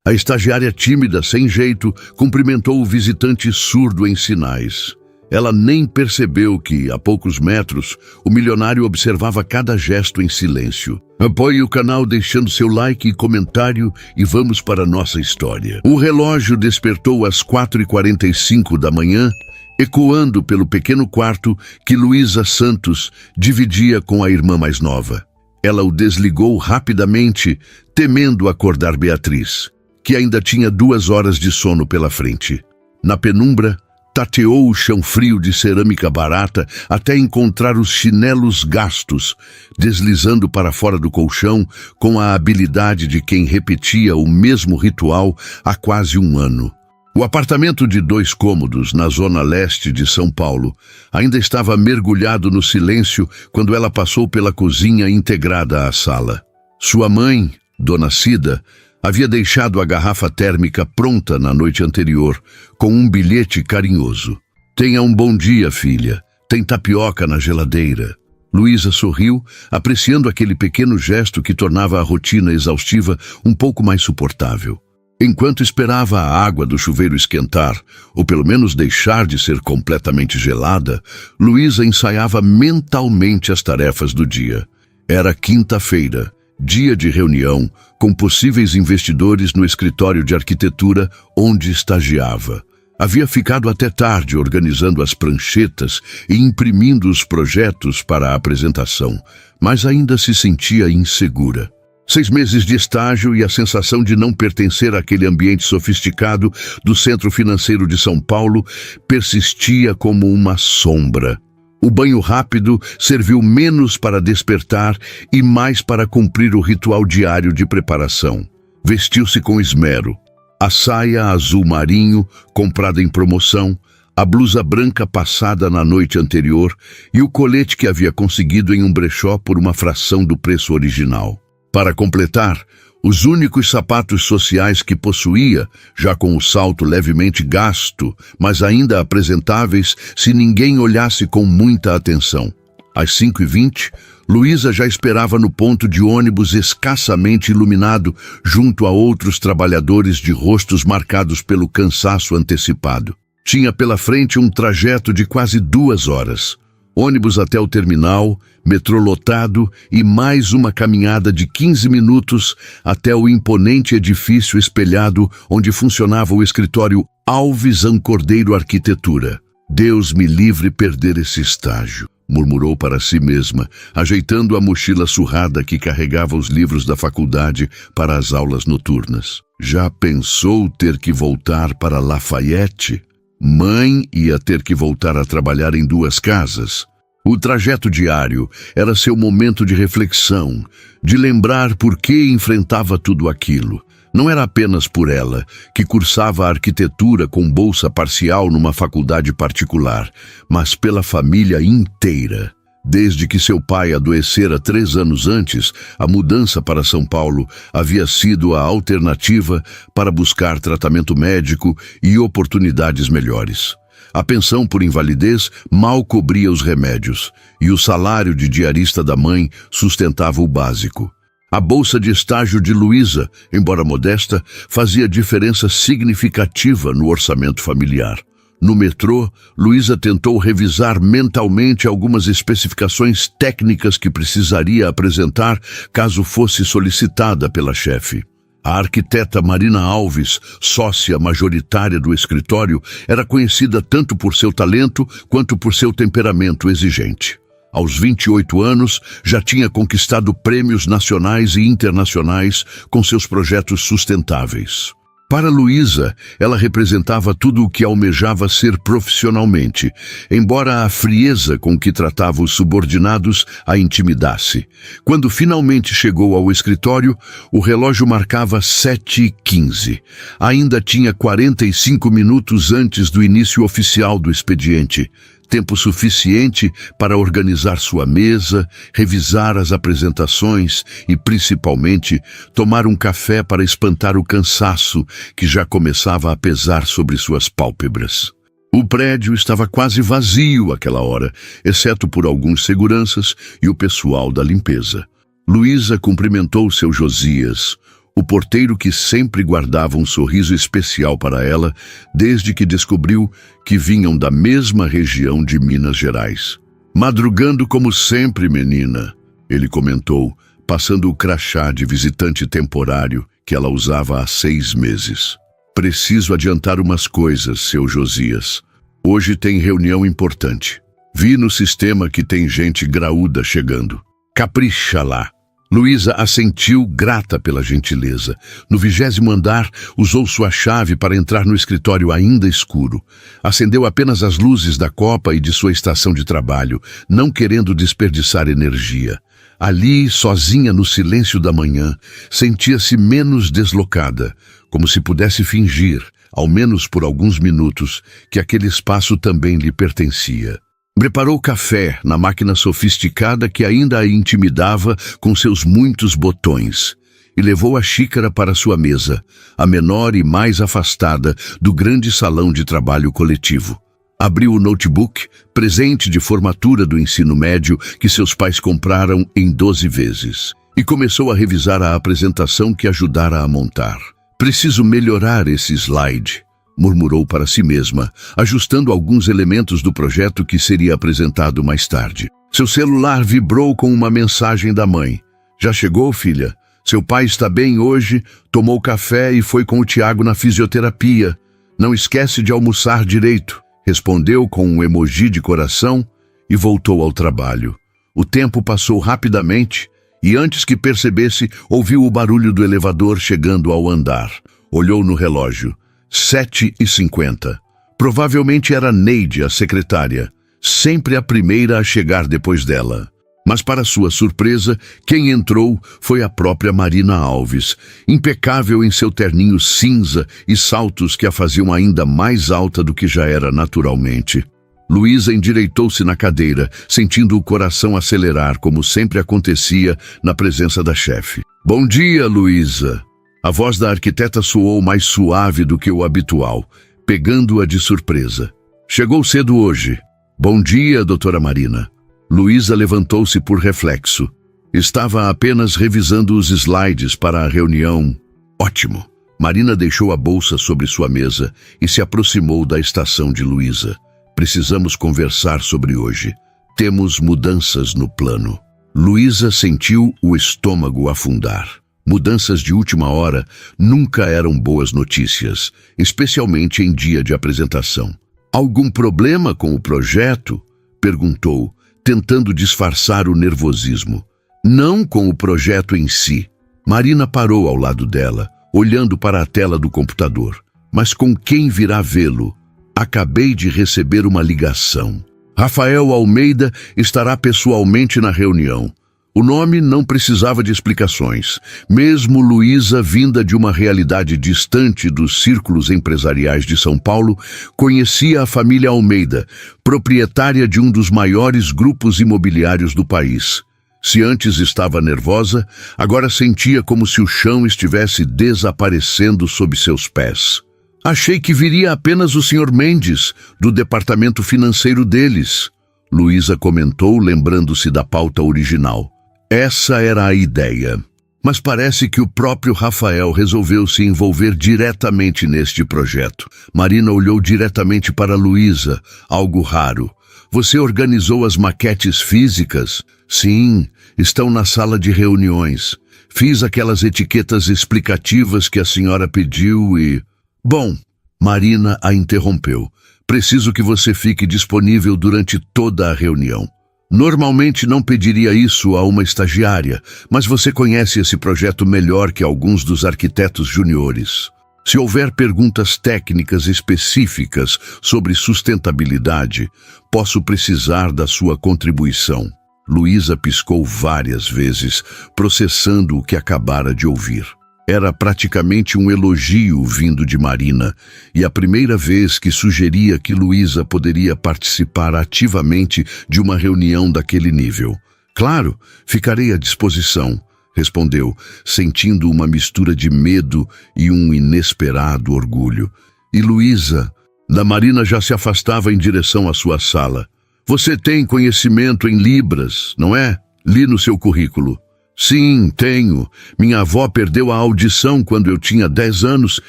A estagiária tímida, sem jeito, cumprimentou o visitante surdo em sinais. Ela nem percebeu que, a poucos metros, o milionário observava cada gesto em silêncio. Apoie o canal deixando seu like e comentário e vamos para a nossa história. O relógio despertou às 4h45 da manhã, ecoando pelo pequeno quarto que Luísa Santos dividia com a irmã mais nova. Ela o desligou rapidamente, temendo acordar Beatriz, que ainda tinha 2 horas de sono pela frente. Na penumbra, tateou o chão frio de cerâmica barata até encontrar os chinelos gastos, deslizando para fora do colchão com a habilidade de quem repetia o mesmo ritual há quase 1 ano. O apartamento de 2 cômodos na zona leste de São Paulo ainda estava mergulhado no silêncio quando ela passou pela cozinha integrada à sala. Sua mãe, Dona Cida, havia deixado a garrafa térmica pronta na noite anterior, com um bilhete carinhoso. Tenha um bom dia, filha. Tem tapioca na geladeira. Luísa sorriu, apreciando aquele pequeno gesto que tornava a rotina exaustiva um pouco mais suportável. Enquanto esperava a água do chuveiro esquentar, ou pelo menos deixar de ser completamente gelada, Luísa ensaiava mentalmente as tarefas do dia. Era quinta-feira, dia de reunião com possíveis investidores no escritório de arquitetura onde estagiava. Havia ficado até tarde organizando as pranchetas e imprimindo os projetos para a apresentação, mas ainda se sentia insegura. 6 meses de estágio e a sensação de não pertencer àquele ambiente sofisticado do Centro Financeiro de São Paulo persistia como uma sombra. O banho rápido serviu menos para despertar e mais para cumprir o ritual diário de preparação. Vestiu-se com esmero. A saia azul marinho, comprada em promoção, a blusa branca passada na noite anterior e o colete que havia conseguido em um brechó por uma fração do preço original. Para completar, os únicos sapatos sociais que possuía, já com o salto levemente gasto, mas ainda apresentáveis se ninguém olhasse com muita atenção. Às 5h20, Luísa já esperava no ponto de ônibus escassamente iluminado, junto a outros trabalhadores de rostos marcados pelo cansaço antecipado. Tinha pela frente um trajeto de quase 2 horas. Ônibus até o terminal, metrô lotado e mais uma caminhada de 15 minutos até o imponente edifício espelhado onde funcionava o escritório Alves Ancordeiro Arquitetura. Deus me livre perder esse estágio, murmurou para si mesma, ajeitando a mochila surrada que carregava os livros da faculdade para as aulas noturnas. Já pensou ter que voltar para Lafayette? Mãe ia ter que voltar a trabalhar em 2 casas. O trajeto diário era seu momento de reflexão, de lembrar por que enfrentava tudo aquilo. Não era apenas por ela, que cursava arquitetura com bolsa parcial numa faculdade particular, mas pela família inteira. Desde que seu pai adoecera 3 anos antes, a mudança para São Paulo havia sido a alternativa para buscar tratamento médico e oportunidades melhores. A pensão por invalidez mal cobria os remédios, e o salário de diarista da mãe sustentava o básico. A bolsa de estágio de Luísa, embora modesta, fazia diferença significativa no orçamento familiar. No metrô, Luísa tentou revisar mentalmente algumas especificações técnicas que precisaria apresentar caso fosse solicitada pela chefe. A arquiteta Marina Alves, sócia majoritária do escritório, era conhecida tanto por seu talento quanto por seu temperamento exigente. Aos 28 anos, já tinha conquistado prêmios nacionais e internacionais com seus projetos sustentáveis. Para Luísa, ela representava tudo o que almejava ser profissionalmente, embora a frieza com que tratava os subordinados a intimidasse. Quando finalmente chegou ao escritório, o relógio marcava 7h15. Ainda tinha 45 minutos antes do início oficial do expediente. Tempo suficiente para organizar sua mesa, revisar as apresentações e, principalmente, tomar um café para espantar o cansaço que já começava a pesar sobre suas pálpebras. O prédio estava quase vazio àquela hora, exceto por alguns seguranças e o pessoal da limpeza. Luísa cumprimentou seu Josias, O porteiro que sempre guardava um sorriso especial para ela, desde que descobriu que vinham da mesma região de Minas Gerais. "Madrugando como sempre, menina", ele comentou, passando o crachá de visitante temporário que ela usava há 6 meses. "Preciso adiantar umas coisas, seu Josias. Hoje tem reunião importante. Vi no sistema que tem gente graúda chegando. Capricha lá." Luísa assentiu, grata pela gentileza. No 20º andar, usou sua chave para entrar no escritório ainda escuro. Acendeu apenas as luzes da copa e de sua estação de trabalho, não querendo desperdiçar energia. Ali, sozinha no silêncio da manhã, sentia-se menos deslocada, como se pudesse fingir, ao menos por alguns minutos, que aquele espaço também lhe pertencia. Preparou café na máquina sofisticada que ainda a intimidava com seus muitos botões e levou a xícara para sua mesa, a menor e mais afastada do grande salão de trabalho coletivo. Abriu o notebook, presente de formatura do ensino médio que seus pais compraram em 12 vezes, e começou a revisar a apresentação que ajudara a montar. "Preciso melhorar esse slide", murmurou para si mesma, ajustando alguns elementos do projeto que seria apresentado mais tarde. Seu celular vibrou com uma mensagem da mãe. "Já chegou, filha? Seu pai está bem hoje, tomou café e foi com o Tiago na fisioterapia. Não esquece de almoçar direito", respondeu com um emoji de coração e voltou ao trabalho. O tempo passou rapidamente e antes que percebesse, ouviu o barulho do elevador chegando ao andar. Olhou no relógio. 7h50. Provavelmente era Neide, a secretária, sempre a primeira a chegar depois dela. Mas, para sua surpresa, quem entrou foi a própria Marina Alves, impecável em seu terninho cinza e saltos que a faziam ainda mais alta do que já era naturalmente. Luísa endireitou-se na cadeira, sentindo o coração acelerar, como sempre acontecia na presença da chefe. "Bom dia, Luísa." A voz da arquiteta soou mais suave do que o habitual, pegando-a de surpresa. "Chegou cedo hoje." "Bom dia, doutora Marina." Luísa levantou-se por reflexo. Estava apenas revisando os slides para a reunião. "Ótimo." Marina deixou a bolsa sobre sua mesa e se aproximou da estação de Luísa. "Precisamos conversar sobre hoje. Temos mudanças no plano." Luísa sentiu o estômago afundar. Mudanças de última hora nunca eram boas notícias, especialmente em dia de apresentação. "Algum problema com o projeto?" perguntou, tentando disfarçar o nervosismo. "Não com o projeto em si." Marina parou ao lado dela, olhando para a tela do computador. "Mas com quem virá vê-lo? Acabei de receber uma ligação. Rafael Almeida estará pessoalmente na reunião." O nome não precisava de explicações. Mesmo Luísa, vinda de uma realidade distante dos círculos empresariais de São Paulo, conhecia a família Almeida, proprietária de um dos maiores grupos imobiliários do país. Se antes estava nervosa, agora sentia como se o chão estivesse desaparecendo sob seus pés. "Achei que viria apenas o Sr. Mendes, do departamento financeiro deles", Luísa comentou, lembrando-se da pauta original. Essa era a ideia. Mas parece que o próprio Rafael resolveu se envolver diretamente neste projeto. Marina olhou diretamente para Luísa, algo raro. "Você organizou as maquetes físicas?" "Sim, estão na sala de reuniões. Fiz aquelas etiquetas explicativas que a senhora pediu e..." "Bom," Marina a interrompeu. "Preciso que você fique disponível durante toda a reunião. Normalmente não pediria isso a uma estagiária, mas você conhece esse projeto melhor que alguns dos arquitetos juniores. Se houver perguntas técnicas específicas sobre sustentabilidade, posso precisar da sua contribuição." Luísa piscou várias vezes, processando o que acabara de ouvir. Era praticamente um elogio vindo de Marina, e a primeira vez que sugeria que Luísa poderia participar ativamente de uma reunião daquele nível. "Claro, ficarei à disposição", respondeu, sentindo uma mistura de medo e um inesperado orgulho. "E Luísa?" Da Marina já se afastava em direção à sua sala. "Você tem conhecimento em Libras, não é? Li no seu currículo." Sim, tenho. Minha avó perdeu a audição quando eu tinha 10 anos,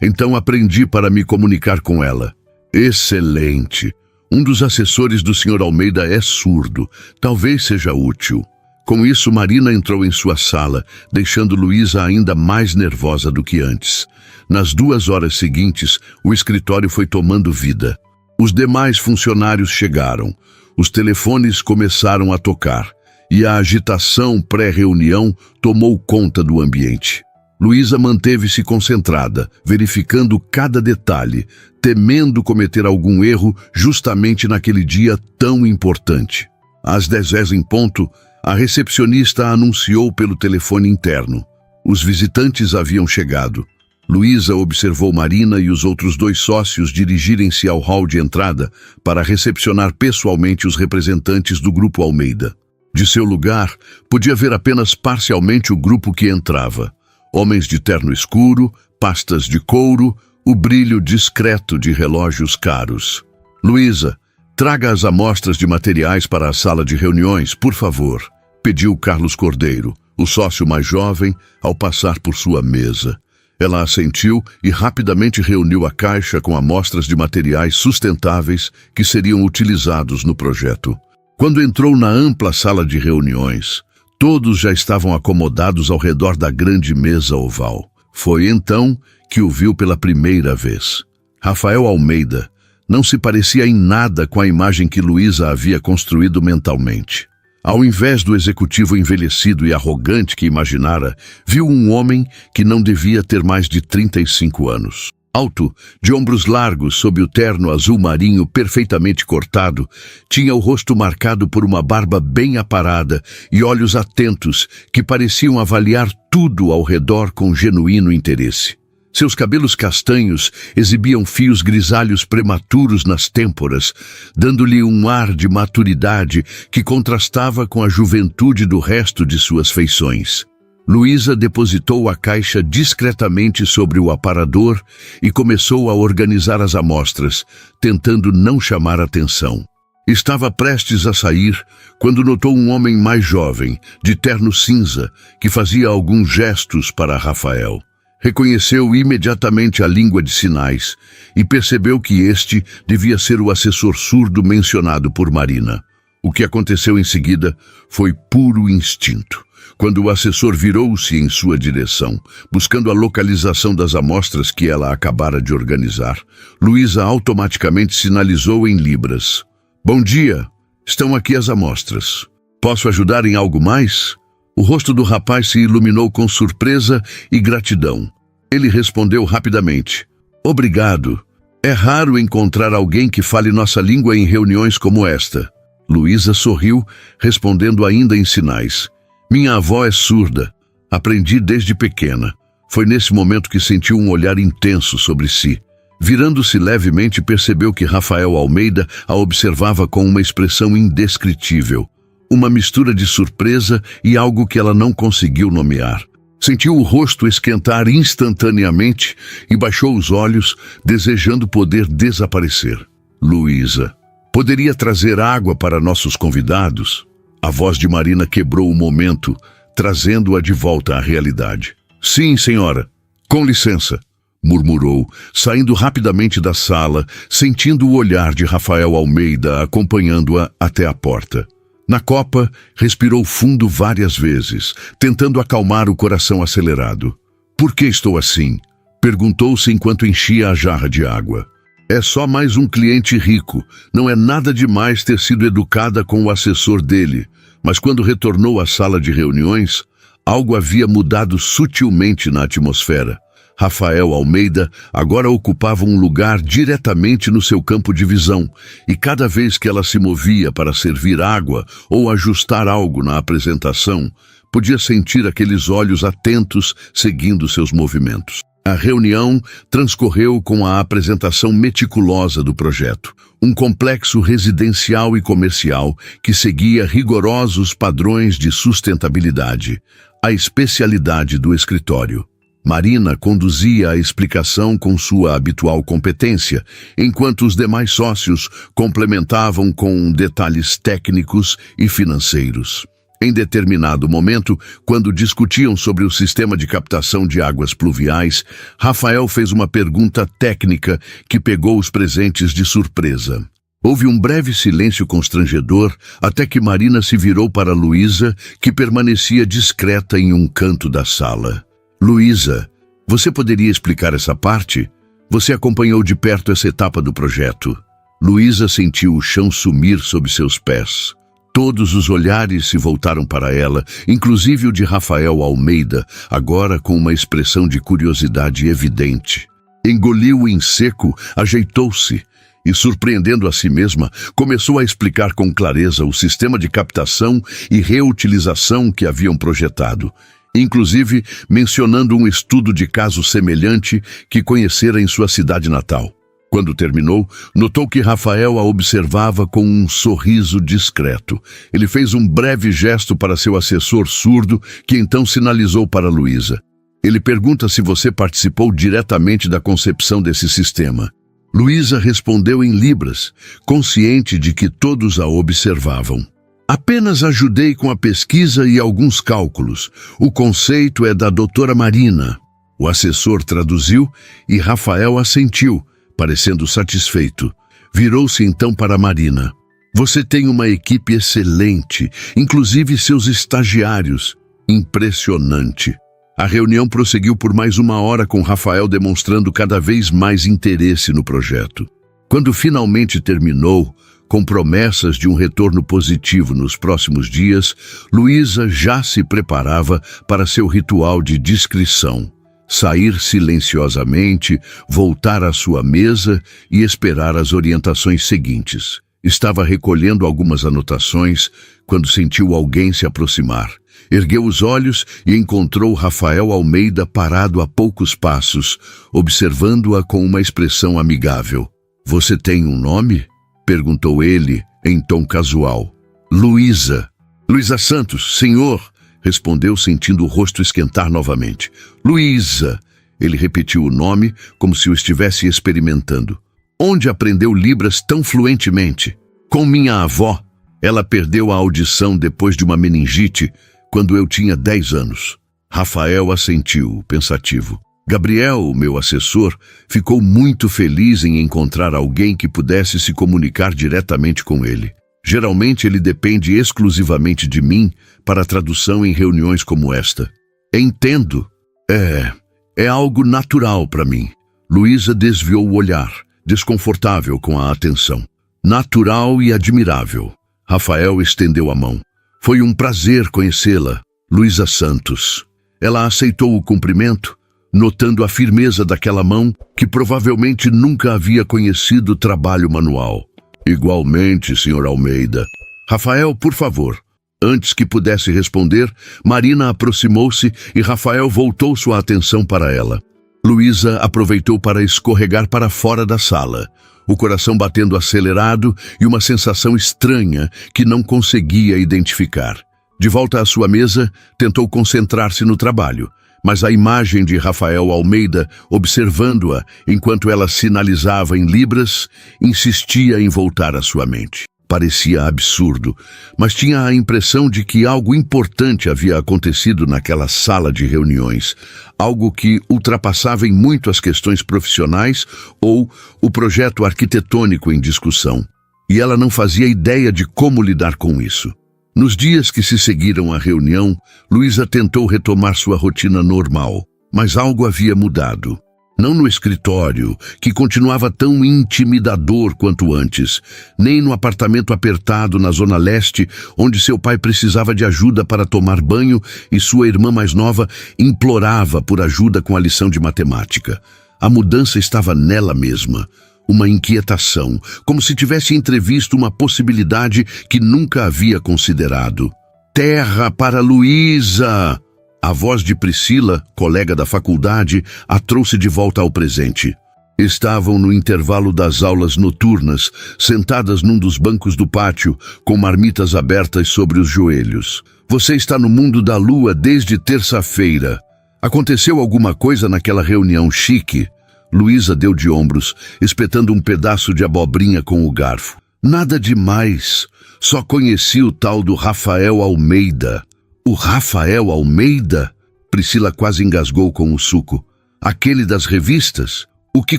então aprendi para me comunicar com ela. Excelente. Um dos assessores do Sr. Almeida é surdo. Talvez seja útil. Com isso, Marina entrou em sua sala, deixando Luísa ainda mais nervosa do que antes. Nas 2 horas seguintes, o escritório foi tomando vida. Os demais funcionários chegaram. Os telefones começaram a tocar. E a agitação pré-reunião tomou conta do ambiente. Luísa manteve-se concentrada, verificando cada detalhe, temendo cometer algum erro justamente naquele dia tão importante. Às 10h em ponto, a recepcionista anunciou pelo telefone interno. Os visitantes haviam chegado. Luísa observou Marina e os outros 2 sócios dirigirem-se ao hall de entrada para recepcionar pessoalmente os representantes do Grupo Almeida. De seu lugar, podia ver apenas parcialmente o grupo que entrava. Homens de terno escuro, pastas de couro, o brilho discreto de relógios caros. Luísa, traga as amostras de materiais para a sala de reuniões, por favor, pediu Carlos Cordeiro, o sócio mais jovem, ao passar por sua mesa. Ela assentiu e rapidamente reuniu a caixa com amostras de materiais sustentáveis que seriam utilizados no projeto. Quando entrou na ampla sala de reuniões, todos já estavam acomodados ao redor da grande mesa oval. Foi então que o viu pela primeira vez. Rafael Almeida não se parecia em nada com a imagem que Luísa havia construído mentalmente. Ao invés do executivo envelhecido e arrogante que imaginara, viu um homem que não devia ter mais de 35 anos. Alto, de ombros largos sob o terno azul marinho perfeitamente cortado, tinha o rosto marcado por uma barba bem aparada e olhos atentos que pareciam avaliar tudo ao redor com genuíno interesse. Seus cabelos castanhos exibiam fios grisalhos prematuros nas têmporas, dando-lhe um ar de maturidade que contrastava com a juventude do resto de suas feições. Luísa depositou a caixa discretamente sobre o aparador e começou a organizar as amostras, tentando não chamar atenção. Estava prestes a sair quando notou um homem mais jovem, de terno cinza, que fazia alguns gestos para Rafael. Reconheceu imediatamente a língua de sinais e percebeu que este devia ser o assessor surdo mencionado por Marina. O que aconteceu em seguida foi puro instinto. Quando o assessor virou-se em sua direção, buscando a localização das amostras que ela acabara de organizar, Luísa automaticamente sinalizou em libras. Bom dia, estão aqui as amostras. Posso ajudar em algo mais? O rosto do rapaz se iluminou com surpresa e gratidão. Ele respondeu rapidamente. Obrigado. É raro encontrar alguém que fale nossa língua em reuniões como esta. Luísa sorriu, respondendo ainda em sinais. Minha avó é surda. Aprendi desde pequena. Foi nesse momento que sentiu um olhar intenso sobre si. Virando-se levemente, percebeu que Rafael Almeida a observava com uma expressão indescritível. Uma mistura de surpresa e algo que ela não conseguiu nomear. Sentiu o rosto esquentar instantaneamente e baixou os olhos, desejando poder desaparecer. Luísa, poderia trazer água para nossos convidados? A voz de Marina quebrou o momento, trazendo-a de volta à realidade. Sim, senhora. Com licença, murmurou, saindo rapidamente da sala, sentindo o olhar de Rafael Almeida acompanhando-a até a porta. Na copa, respirou fundo várias vezes, tentando acalmar o coração acelerado. Por que estou assim? Perguntou-se enquanto enchia a jarra de água. É só mais um cliente rico. Não é nada demais ter sido educada com o assessor dele. Mas quando retornou à sala de reuniões, algo havia mudado sutilmente na atmosfera. Rafael Almeida agora ocupava um lugar diretamente no seu campo de visão, e cada vez que ela se movia para servir água ou ajustar algo na apresentação, podia sentir aqueles olhos atentos seguindo seus movimentos. A reunião transcorreu com a apresentação meticulosa do projeto, um complexo residencial e comercial que seguia rigorosos padrões de sustentabilidade, a especialidade do escritório. Marina conduzia a explicação com sua habitual competência, enquanto os demais sócios complementavam com detalhes técnicos e financeiros. Em determinado momento, quando discutiam sobre o sistema de captação de águas pluviais, Rafael fez uma pergunta técnica que pegou os presentes de surpresa. Houve um breve silêncio constrangedor até que Marina se virou para Luísa, que permanecia discreta em um canto da sala. Luísa, você poderia explicar essa parte? Você acompanhou de perto essa etapa do projeto. Luísa sentiu o chão sumir sob seus pés. Todos os olhares se voltaram para ela, inclusive o de Rafael Almeida, agora com uma expressão de curiosidade evidente. Engoliu em seco, ajeitou-se e, surpreendendo a si mesma, começou a explicar com clareza o sistema de captação e reutilização que haviam projetado, inclusive mencionando um estudo de caso semelhante que conhecera em sua cidade natal. Quando terminou, notou que Rafael a observava com um sorriso discreto. Ele fez um breve gesto para seu assessor surdo, que então sinalizou para Luísa. Ele pergunta se você participou diretamente da concepção desse sistema. Luísa respondeu em libras, consciente de que todos a observavam. Apenas ajudei com a pesquisa e alguns cálculos. O conceito é da doutora Marina. O assessor traduziu e Rafael assentiu, parecendo satisfeito. Virou-se então para Marina. Você tem uma equipe excelente, inclusive seus estagiários. Impressionante. A reunião prosseguiu por mais 1 hora com Rafael demonstrando cada vez mais interesse no projeto. Quando finalmente terminou, com promessas de um retorno positivo nos próximos dias, Luísa já se preparava para seu ritual de discrição. Sair silenciosamente, voltar à sua mesa e esperar as orientações seguintes. Estava recolhendo algumas anotações quando sentiu alguém se aproximar. Ergueu os olhos e encontrou Rafael Almeida parado a poucos passos, observando-a com uma expressão amigável. Você tem um nome? Perguntou ele em tom casual. Luísa. Luísa Santos, senhor. Respondeu sentindo o rosto esquentar novamente. Luísa. Ele repetiu o nome como se o estivesse experimentando. Onde aprendeu Libras tão fluentemente? Com minha avó. Ela perdeu a audição depois de uma meningite quando eu tinha 10 anos. Rafael assentiu, pensativo. Gabriel, meu assessor, ficou muito feliz em encontrar alguém que pudesse se comunicar diretamente com ele. Geralmente ele depende exclusivamente de mim para a tradução em reuniões como esta. Entendo. É algo natural para mim. Luísa desviou o olhar, desconfortável com a atenção. Natural e admirável. Rafael estendeu a mão. Foi um prazer conhecê-la, Luísa Santos. Ela aceitou o cumprimento, notando a firmeza daquela mão que provavelmente nunca havia conhecido trabalho manual. Igualmente, Sr. Almeida. Rafael, por favor. Antes que pudesse responder, Marina aproximou-se e Rafael voltou sua atenção para ela. Luísa aproveitou para escorregar para fora da sala, o coração batendo acelerado e uma sensação estranha que não conseguia identificar. De volta à sua mesa, tentou concentrar-se no trabalho, mas a imagem de Rafael Almeida, observando-a enquanto ela sinalizava em libras, insistia em voltar à sua mente. Parecia absurdo, mas tinha a impressão de que algo importante havia acontecido naquela sala de reuniões, algo que ultrapassava em muito as questões profissionais ou o projeto arquitetônico em discussão. E ela não fazia ideia de como lidar com isso. Nos dias que se seguiram à reunião, Luísa tentou retomar sua rotina normal, mas algo havia mudado. Não no escritório, que continuava tão intimidador quanto antes, nem no apartamento apertado na Zona Leste, onde seu pai precisava de ajuda para tomar banho e sua irmã mais nova implorava por ajuda com a lição de matemática. A mudança estava nela mesma. Uma inquietação, como se tivesse entrevisto uma possibilidade que nunca havia considerado. Terra para Luísa! A voz de Priscila, colega da faculdade, a trouxe de volta ao presente. Estavam no intervalo das aulas noturnas, sentadas num dos bancos do pátio, com marmitas abertas sobre os joelhos. Você está no mundo da lua desde terça-feira. Aconteceu alguma coisa naquela reunião chique? Luísa deu de ombros, espetando um pedaço de abobrinha com o garfo. Nada demais. Só conheci o tal do Rafael Almeida. O Rafael Almeida? Priscila quase engasgou com o suco. Aquele das revistas? O que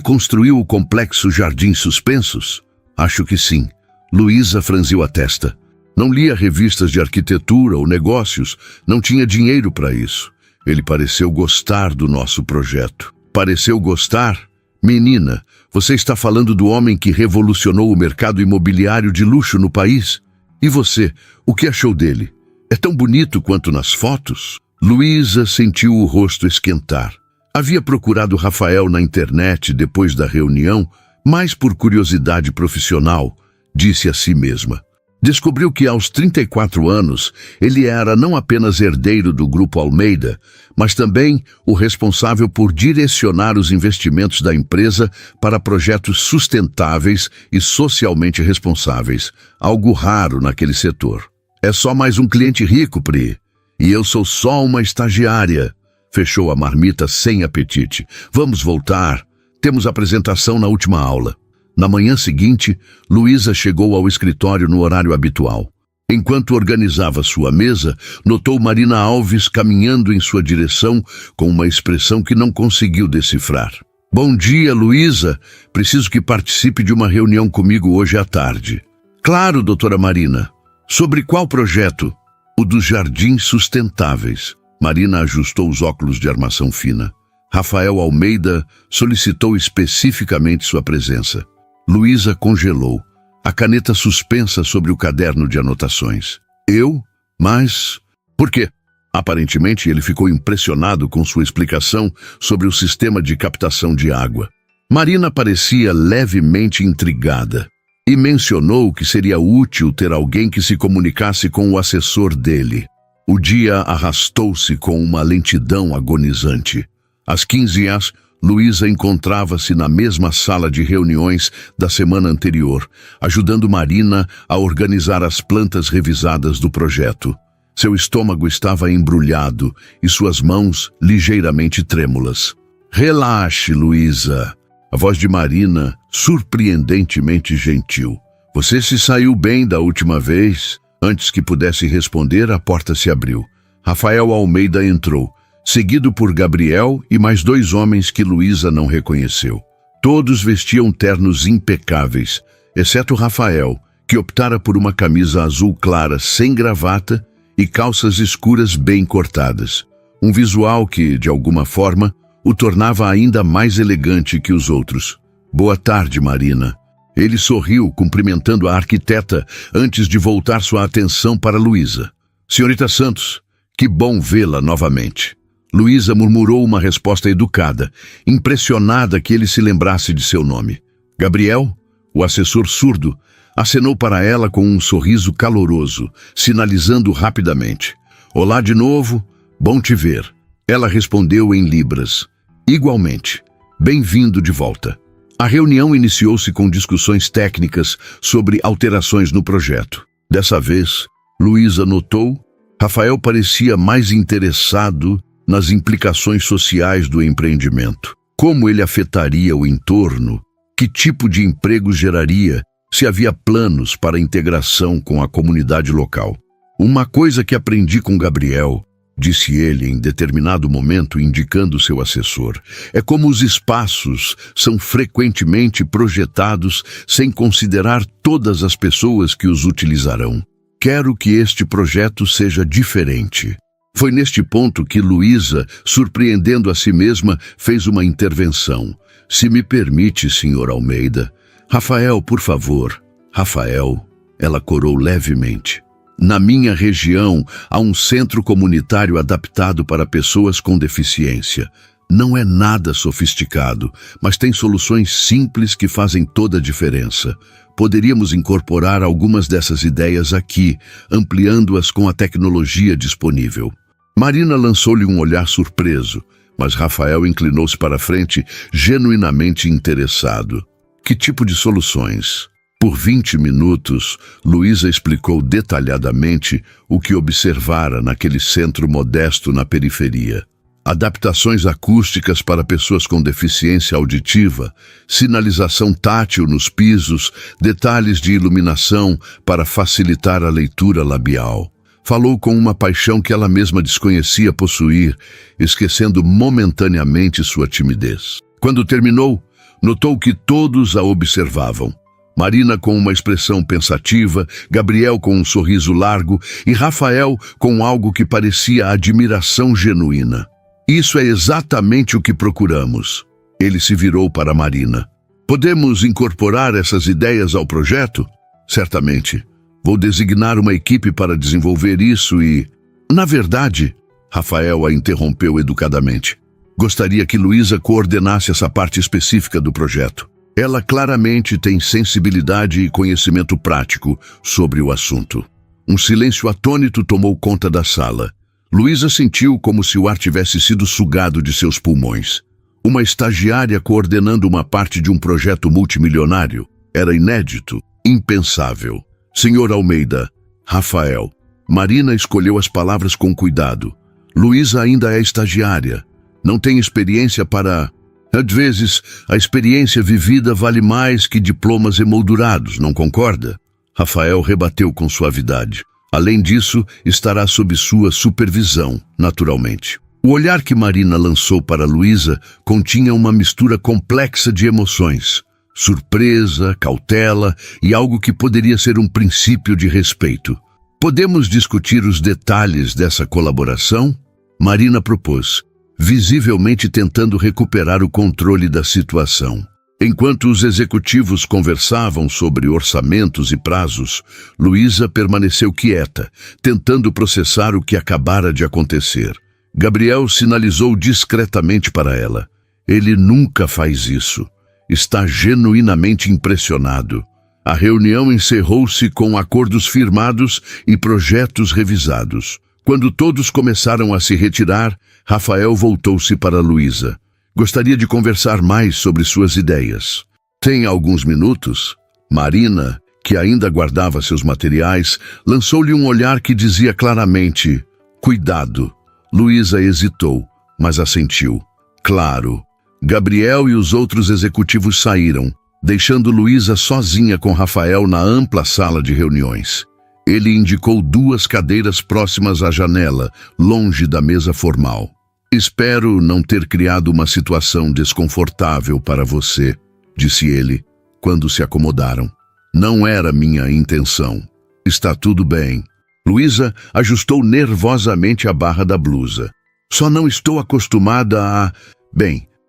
construiu o complexo Jardim Suspensos? Acho que sim. Luísa franziu a testa. Não lia revistas de arquitetura ou negócios. Não tinha dinheiro para isso. Ele pareceu gostar do nosso projeto. Pareceu gostar? Menina, você está falando do homem que revolucionou o mercado imobiliário de luxo no país? E você, o que achou dele? É tão bonito quanto nas fotos? Luísa sentiu o rosto esquentar. Havia procurado Rafael na internet depois da reunião, mais por curiosidade profissional, disse a si mesma. Descobriu que aos 34 anos ele era não apenas herdeiro do Grupo Almeida, mas também o responsável por direcionar os investimentos da empresa para projetos sustentáveis e socialmente responsáveis, algo raro naquele setor. É só mais um cliente rico, Pri. E eu sou só uma estagiária. Fechou a marmita sem apetite. Vamos voltar. Temos apresentação na última aula. Na manhã seguinte, Luísa chegou ao escritório no horário habitual. Enquanto organizava sua mesa, notou Marina Alves caminhando em sua direção com uma expressão que não conseguiu decifrar. Bom dia, Luísa. Preciso que participe de uma reunião comigo hoje à tarde. Claro, doutora Marina. Sobre qual projeto? O dos Jardins Sustentáveis. Marina ajustou os óculos de armação fina. Rafael Almeida solicitou especificamente sua presença. Luísa congelou, a caneta suspensa sobre o caderno de anotações. Eu? Mas... por quê? Aparentemente, ele ficou impressionado com sua explicação sobre o sistema de captação de água. Marina parecia levemente intrigada e mencionou que seria útil ter alguém que se comunicasse com o assessor dele. O dia arrastou-se com uma lentidão agonizante. Às 15h, Luísa encontrava-se na mesma sala de reuniões da semana anterior, ajudando Marina a organizar as plantas revisadas do projeto. Seu estômago estava embrulhado e suas mãos ligeiramente trêmulas. Relaxe, Luísa. A voz de Marina, surpreendentemente gentil. Você se saiu bem da última vez. Antes que pudesse responder, a porta se abriu. Rafael Almeida entrou, seguido por Gabriel e mais 2 homens que Luísa não reconheceu. Todos vestiam ternos impecáveis, exceto Rafael, que optara por uma camisa azul clara sem gravata e calças escuras bem cortadas. Um visual que, de alguma forma, o tornava ainda mais elegante que os outros. Boa tarde, Marina. Ele sorriu, cumprimentando a arquiteta antes de voltar sua atenção para Luísa. Senhorita Santos, que bom vê-la novamente. Luísa murmurou uma resposta educada, impressionada que ele se lembrasse de seu nome. Gabriel, o assessor surdo, acenou para ela com um sorriso caloroso, sinalizando rapidamente. Olá de novo, bom te ver. Ela respondeu em libras. Igualmente, bem-vindo de volta. A reunião iniciou-se com discussões técnicas sobre alterações no projeto. Dessa vez, Luísa notou, Rafael parecia mais interessado nas implicações sociais do empreendimento. Como ele afetaria o entorno? Que tipo de emprego geraria? Se havia planos para a integração com a comunidade local. Uma coisa que aprendi com Gabriel, disse ele em determinado momento indicando seu assessor, é como os espaços são frequentemente projetados sem considerar todas as pessoas que os utilizarão. Quero que este projeto seja diferente. Foi neste ponto que Luísa, surpreendendo a si mesma, fez uma intervenção. Se me permite, senhor Almeida. Rafael, por favor. Rafael, ela corou levemente. Na minha região, há um centro comunitário adaptado para pessoas com deficiência. Não é nada sofisticado, mas tem soluções simples que fazem toda a diferença. Poderíamos incorporar algumas dessas ideias aqui, ampliando-as com a tecnologia disponível. Marina lançou-lhe um olhar surpreso, mas Rafael inclinou-se para frente, genuinamente interessado. Que tipo de soluções? Por 20 minutos, Luísa explicou detalhadamente o que observara naquele centro modesto na periferia. adaptações acústicas para pessoas com deficiência auditiva, sinalização tátil nos pisos, detalhes de iluminação para facilitar a leitura labial. Falou com uma paixão que ela mesma desconhecia possuir, esquecendo momentaneamente sua timidez. Quando terminou, notou que todos a observavam. Marina com uma expressão pensativa, Gabriel com um sorriso largo e Rafael com algo que parecia admiração genuína. Isso é exatamente o que procuramos. Ele se virou para Marina. Podemos incorporar essas ideias ao projeto? Certamente. Vou designar uma equipe para desenvolver isso e... Na verdade, Rafael a interrompeu educadamente. Gostaria que Luísa coordenasse essa parte específica do projeto. Ela claramente tem sensibilidade e conhecimento prático sobre o assunto. Um silêncio atônito tomou conta da sala. Luísa sentiu como se o ar tivesse sido sugado de seus pulmões. Uma estagiária coordenando uma parte de um projeto multimilionário. Era inédito, impensável. Senhor Almeida, Rafael. Marina escolheu as palavras com cuidado. Luísa ainda é estagiária. Não tem experiência para... Às vezes, a experiência vivida vale mais que diplomas emoldurados, não concorda? Rafael rebateu com suavidade. Além disso, estará sob sua supervisão, naturalmente. O olhar que Marina lançou para Luísa continha uma mistura complexa de emoções. Surpresa, cautela e algo que poderia ser um princípio de respeito. Podemos discutir os detalhes dessa colaboração? Marina propôs, visivelmente tentando recuperar o controle da situação. Enquanto os executivos conversavam sobre orçamentos e prazos, Luísa permaneceu quieta, tentando processar o que acabara de acontecer. Gabriel sinalizou discretamente para ela. Ele nunca faz isso. Está genuinamente impressionado. A reunião encerrou-se com acordos firmados e projetos revisados. Quando todos começaram a se retirar, Rafael voltou-se para Luísa. Gostaria de conversar mais sobre suas ideias. Tem alguns minutos? Marina, que ainda guardava seus materiais, lançou-lhe um olhar que dizia claramente, cuidado. Luísa hesitou, mas assentiu. Claro. Gabriel e os outros executivos saíram, deixando Luísa sozinha com Rafael na ampla sala de reuniões. Ele indicou 2 cadeiras próximas à janela, longe da mesa formal. Espero não ter criado uma situação desconfortável para você, disse ele, quando se acomodaram. Não era minha intenção. Está tudo bem. Luísa ajustou nervosamente a barra da blusa. Só não estou acostumada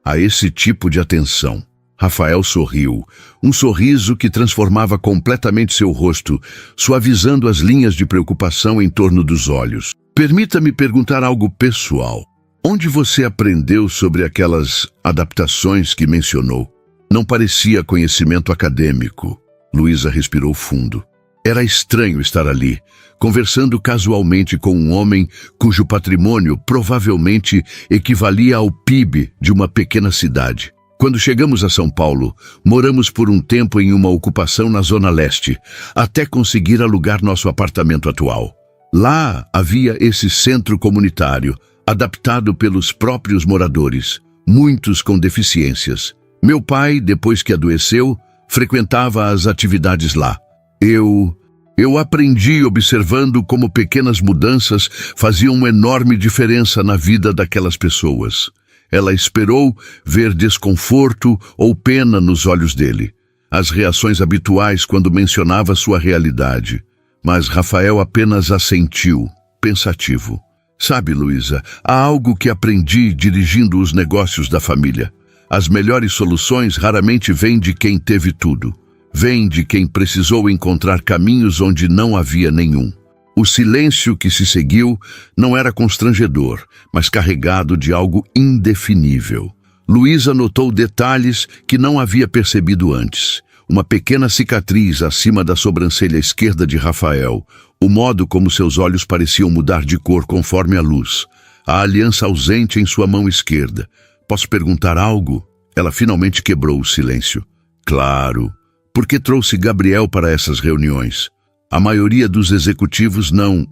a esse tipo de atenção. Rafael sorriu, um sorriso que transformava completamente seu rosto, suavizando as linhas de preocupação em torno dos olhos. Permita-me perguntar algo pessoal. Onde você aprendeu sobre aquelas adaptações que mencionou? Não parecia conhecimento acadêmico. Luísa respirou fundo. Era estranho estar ali, conversando casualmente com um homem cujo patrimônio provavelmente equivalia ao PIB de uma pequena cidade. Quando chegamos a São Paulo, moramos por um tempo em uma ocupação na Zona Leste, até conseguir alugar nosso apartamento atual. Lá havia esse centro comunitário, adaptado pelos próprios moradores, muitos com deficiências. Meu pai, depois que adoeceu, frequentava as atividades lá. Eu aprendi observando como pequenas mudanças faziam uma enorme diferença na vida daquelas pessoas. Ela esperou ver desconforto ou pena nos olhos dele, as reações habituais quando mencionava sua realidade. Mas Rafael apenas assentiu, pensativo. Sabe, Luísa, há algo que aprendi dirigindo os negócios da família. As melhores soluções raramente vêm de quem teve tudo. Vêm de quem precisou encontrar caminhos onde não havia nenhum. O silêncio que se seguiu não era constrangedor, mas carregado de algo indefinível. Luísa notou detalhes que não havia percebido antes. Uma pequena cicatriz acima da sobrancelha esquerda de Rafael, o modo como seus olhos pareciam mudar de cor conforme a luz, a aliança ausente em sua mão esquerda. Posso perguntar algo? Ela finalmente quebrou o silêncio. Claro. Por que trouxe Gabriel para essas reuniões? A maioria dos executivos não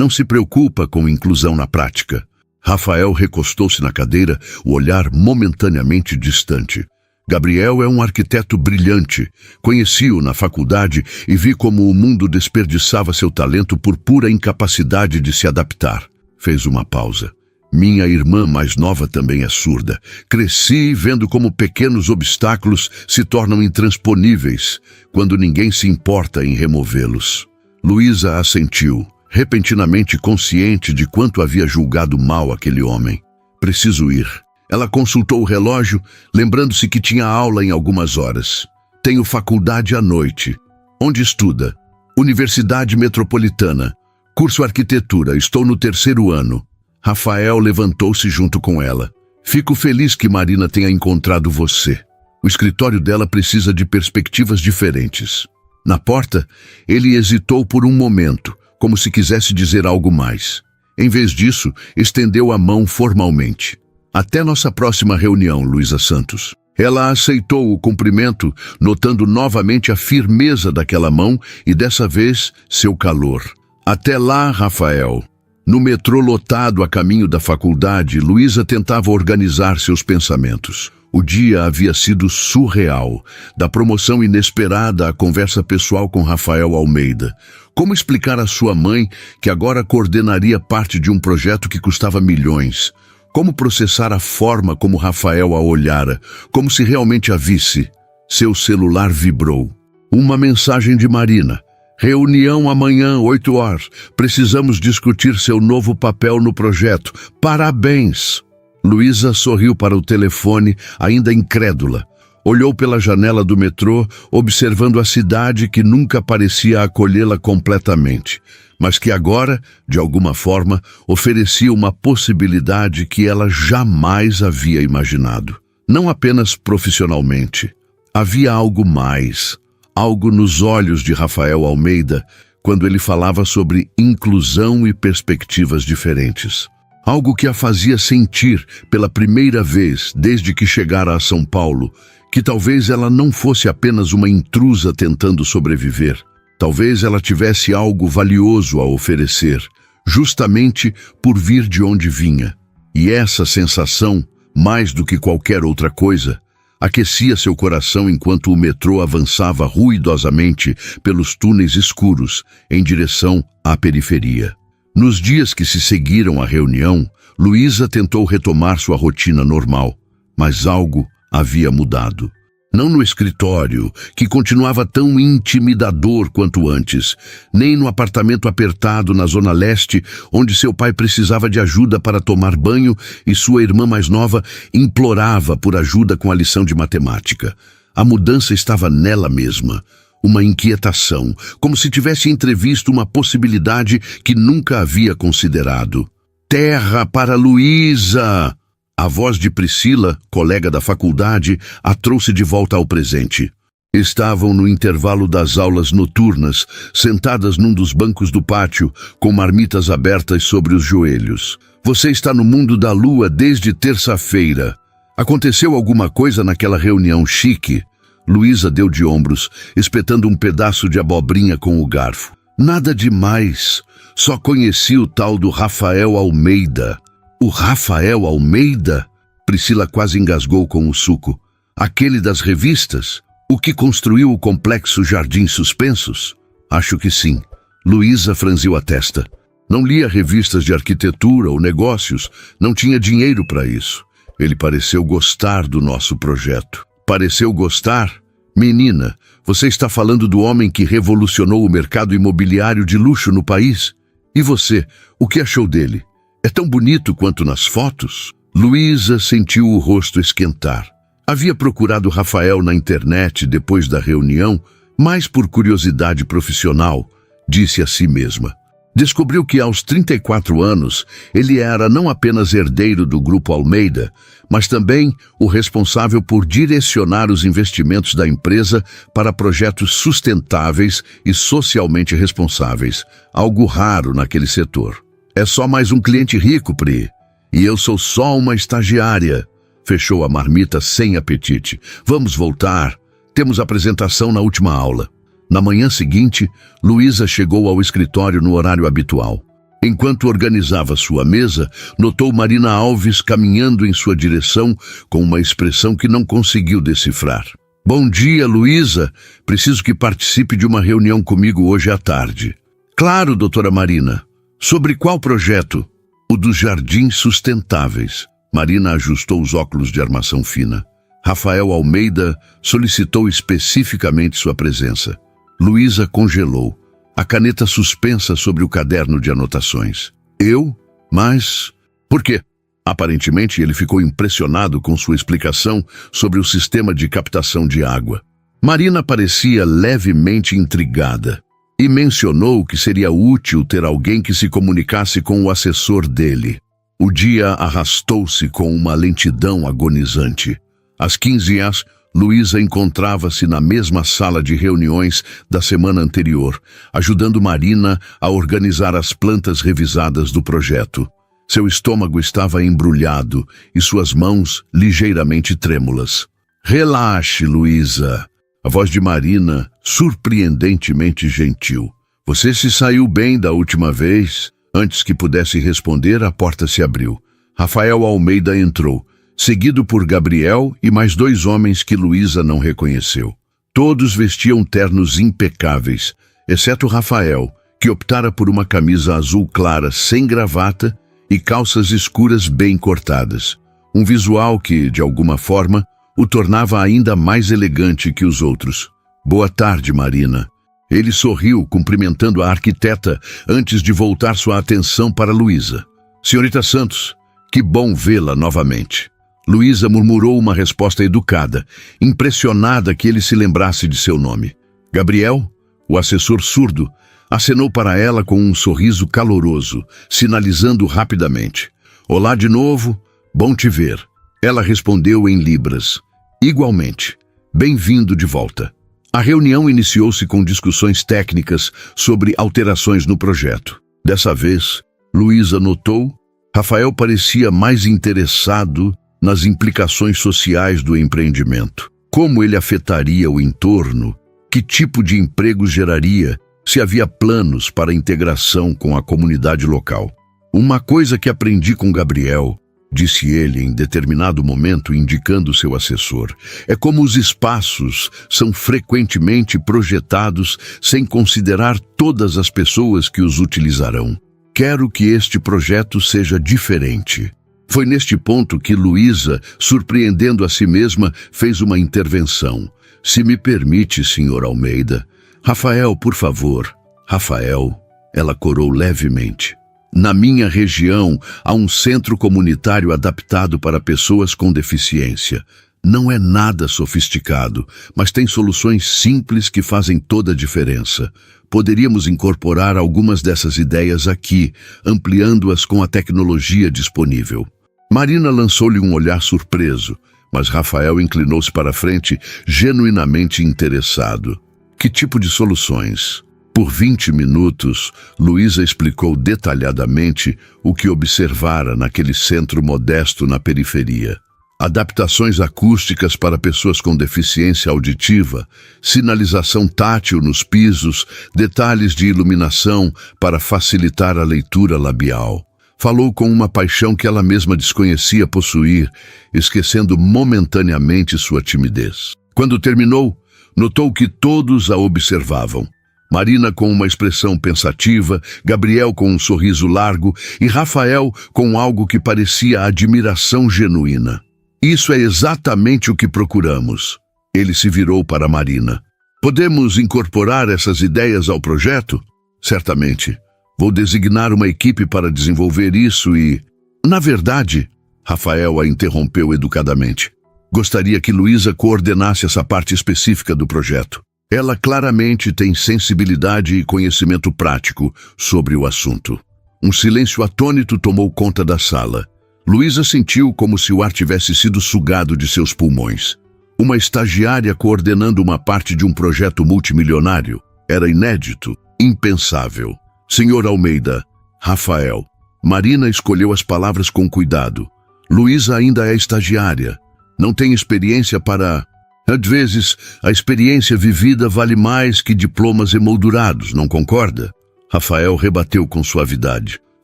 se preocupa com inclusão na prática. Rafael recostou-se na cadeira, o olhar momentaneamente distante. Gabriel é um arquiteto brilhante. Conheci-o na faculdade e vi como o mundo desperdiçava seu talento por pura incapacidade de se adaptar. Fez uma pausa. Minha irmã mais nova também é surda. Cresci vendo como pequenos obstáculos se tornam intransponíveis quando ninguém se importa em removê-los. Luísa assentiu, repentinamente consciente de quanto havia julgado mal aquele homem. Preciso ir. Ela consultou o relógio, lembrando-se que tinha aula em algumas horas. Tenho faculdade à noite. Onde estuda? Universidade Metropolitana. Curso Arquitetura. Estou no 3º ano. Rafael levantou-se junto com ela. Fico feliz que Marina tenha encontrado você. O escritório dela precisa de perspectivas diferentes. Na porta, ele hesitou por um momento, como se quisesse dizer algo mais. Em vez disso, estendeu a mão formalmente. Até nossa próxima reunião, Luísa Santos. Ela aceitou o cumprimento, notando novamente a firmeza daquela mão e, dessa vez, seu calor. Até lá, Rafael. No metrô lotado a caminho da faculdade, Luísa tentava organizar seus pensamentos. O dia havia sido surreal, da promoção inesperada à conversa pessoal com Rafael Almeida. Como explicar à sua mãe que agora coordenaria parte de um projeto que custava milhões? Como processar a forma como Rafael a olhara, como se realmente a visse? Seu celular vibrou. Uma mensagem de Marina. Reunião amanhã, 8 horas. Precisamos discutir seu novo papel no projeto. Parabéns! Luísa sorriu para o telefone, ainda incrédula. Olhou pela janela do metrô, observando a cidade que nunca parecia acolhê-la completamente, mas que agora, de alguma forma, oferecia uma possibilidade que ela jamais havia imaginado. Não apenas profissionalmente. Havia algo mais. Algo nos olhos de Rafael Almeida quando ele falava sobre inclusão e perspectivas diferentes. Algo que a fazia sentir, pela primeira vez desde que chegara a São Paulo, que talvez ela não fosse apenas uma intrusa tentando sobreviver. Talvez ela tivesse algo valioso a oferecer, justamente por vir de onde vinha. E essa sensação, mais do que qualquer outra coisa, aquecia seu coração enquanto o metrô avançava ruidosamente pelos túneis escuros em direção à periferia. Nos dias que se seguiram à reunião, Luísa tentou retomar sua rotina normal, mas algo havia mudado. Não no escritório, que continuava tão intimidador quanto antes, nem no apartamento apertado na Zona Leste, onde seu pai precisava de ajuda para tomar banho e sua irmã mais nova implorava por ajuda com a lição de matemática. A mudança estava nela mesma, uma inquietação, como se tivesse entrevisto uma possibilidade que nunca havia considerado. Terra para Luísa! A voz de Priscila, colega da faculdade, a trouxe de volta ao presente. Estavam no intervalo das aulas noturnas, sentadas num dos bancos do pátio, com marmitas abertas sobre os joelhos. Você está no mundo da lua desde terça-feira. Aconteceu alguma coisa naquela reunião chique? Luísa deu de ombros, espetando um pedaço de abobrinha com o garfo. Nada demais. Só conheci o tal do Rafael Almeida. O Rafael Almeida? Priscila quase engasgou com o suco. Aquele das revistas? O que construiu o complexo Jardim Suspensos? Acho que sim. Luísa franziu a testa. Não lia revistas de arquitetura ou negócios. Não tinha dinheiro para isso. Ele pareceu gostar do nosso projeto. Pareceu gostar? Menina, você está falando do homem que revolucionou o mercado imobiliário de luxo no país? E você, o que achou dele? É tão bonito quanto nas fotos? Luísa sentiu o rosto esquentar. Havia procurado Rafael na internet depois da reunião, mais por curiosidade profissional, disse a si mesma. Descobriu que aos 34 anos ele era não apenas herdeiro do Grupo Almeida, mas também o responsável por direcionar os investimentos da empresa para projetos sustentáveis e socialmente responsáveis, algo raro naquele setor. É só mais um cliente rico, Pri. E eu sou só uma estagiária. Fechou a marmita sem apetite. Vamos voltar. Temos apresentação na última aula. Na manhã seguinte, Luísa chegou ao escritório no horário habitual. Enquanto organizava sua mesa, notou Marina Alves caminhando em sua direção com uma expressão que não conseguiu decifrar. Bom dia, Luísa. Preciso que participe de uma reunião comigo hoje à tarde. Claro, doutora Marina. Sobre qual projeto? O dos jardins sustentáveis. Marina ajustou os óculos de armação fina. Rafael Almeida solicitou especificamente sua presença. Luísa congelou, a caneta suspensa sobre o caderno de anotações. Eu? Mas... por quê? Aparentemente, ele ficou impressionado com sua explicação sobre o sistema de captação de água. Marina parecia levemente intrigada e mencionou que seria útil ter alguém que se comunicasse com o assessor dele. O dia arrastou-se com uma lentidão agonizante. Às 15h, Luísa encontrava-se na mesma sala de reuniões da semana anterior, ajudando Marina a organizar as plantas revisadas do projeto. Seu estômago estava embrulhado e suas mãos ligeiramente trêmulas. Relaxe, Luísa. A voz de Marina, surpreendentemente gentil. Você se saiu bem da última vez. Antes que pudesse responder, a porta se abriu. Rafael Almeida entrou, seguido por Gabriel e mais 2 homens que Luísa não reconheceu. Todos vestiam ternos impecáveis, exceto Rafael, que optara por uma camisa azul clara sem gravata e calças escuras bem cortadas. Um visual que, de alguma forma, o tornava ainda mais elegante que os outros. Boa tarde, Marina. Ele sorriu, cumprimentando a arquiteta antes de voltar sua atenção para Luísa. Senhorita Santos, que bom vê-la novamente. Luísa murmurou uma resposta educada, impressionada que ele se lembrasse de seu nome. Gabriel, o assessor surdo, acenou para ela com um sorriso caloroso, sinalizando rapidamente. Olá de novo, bom te ver. Ela respondeu em libras. Igualmente, bem-vindo de volta. A reunião iniciou-se com discussões técnicas sobre alterações no projeto. Dessa vez, Luísa notou, Rafael parecia mais interessado nas implicações sociais do empreendimento. Como ele afetaria o entorno? Que tipo de emprego geraria? Se havia planos para a integração com a comunidade local. Uma coisa que aprendi com Gabriel, disse ele em determinado momento, indicando seu assessor, é como os espaços são frequentemente projetados sem considerar todas as pessoas que os utilizarão. Quero que este projeto seja diferente. Foi neste ponto que Luísa, surpreendendo a si mesma, fez uma intervenção. Se me permite, senhor Almeida. Rafael, por favor. Rafael, ela corou levemente. Na minha região, há um centro comunitário adaptado para pessoas com deficiência. Não é nada sofisticado, mas tem soluções simples que fazem toda a diferença. Poderíamos incorporar algumas dessas ideias aqui, ampliando-as com a tecnologia disponível. Marina lançou-lhe um olhar surpreso, mas Rafael inclinou-se para a frente, genuinamente interessado. Que tipo de soluções? Por 20 minutos, Luísa explicou detalhadamente o que observara naquele centro modesto na periferia. Adaptações acústicas para pessoas com deficiência auditiva, sinalização tátil nos pisos, detalhes de iluminação para facilitar a leitura labial. Falou com uma paixão que ela mesma desconhecia possuir, esquecendo momentaneamente sua timidez. Quando terminou, notou que todos a observavam. Marina com uma expressão pensativa, Gabriel com um sorriso largo e Rafael com algo que parecia admiração genuína. Isso é exatamente o que procuramos. Ele se virou para Marina. Podemos incorporar essas ideias ao projeto? Certamente. Vou designar uma equipe para desenvolver isso e... Na verdade, Rafael a interrompeu educadamente. Gostaria que Luísa coordenasse essa parte específica do projeto. Ela claramente tem sensibilidade e conhecimento prático sobre o assunto. Um silêncio atônito tomou conta da sala. Luísa sentiu como se o ar tivesse sido sugado de seus pulmões. Uma estagiária coordenando uma parte de um projeto multimilionário. Era inédito, impensável. Senhor Almeida, Rafael. Marina escolheu as palavras com cuidado. Luísa ainda é estagiária. Não tem experiência para... Às vezes, a experiência vivida vale mais que diplomas emoldurados, não concorda? Rafael rebateu com suavidade.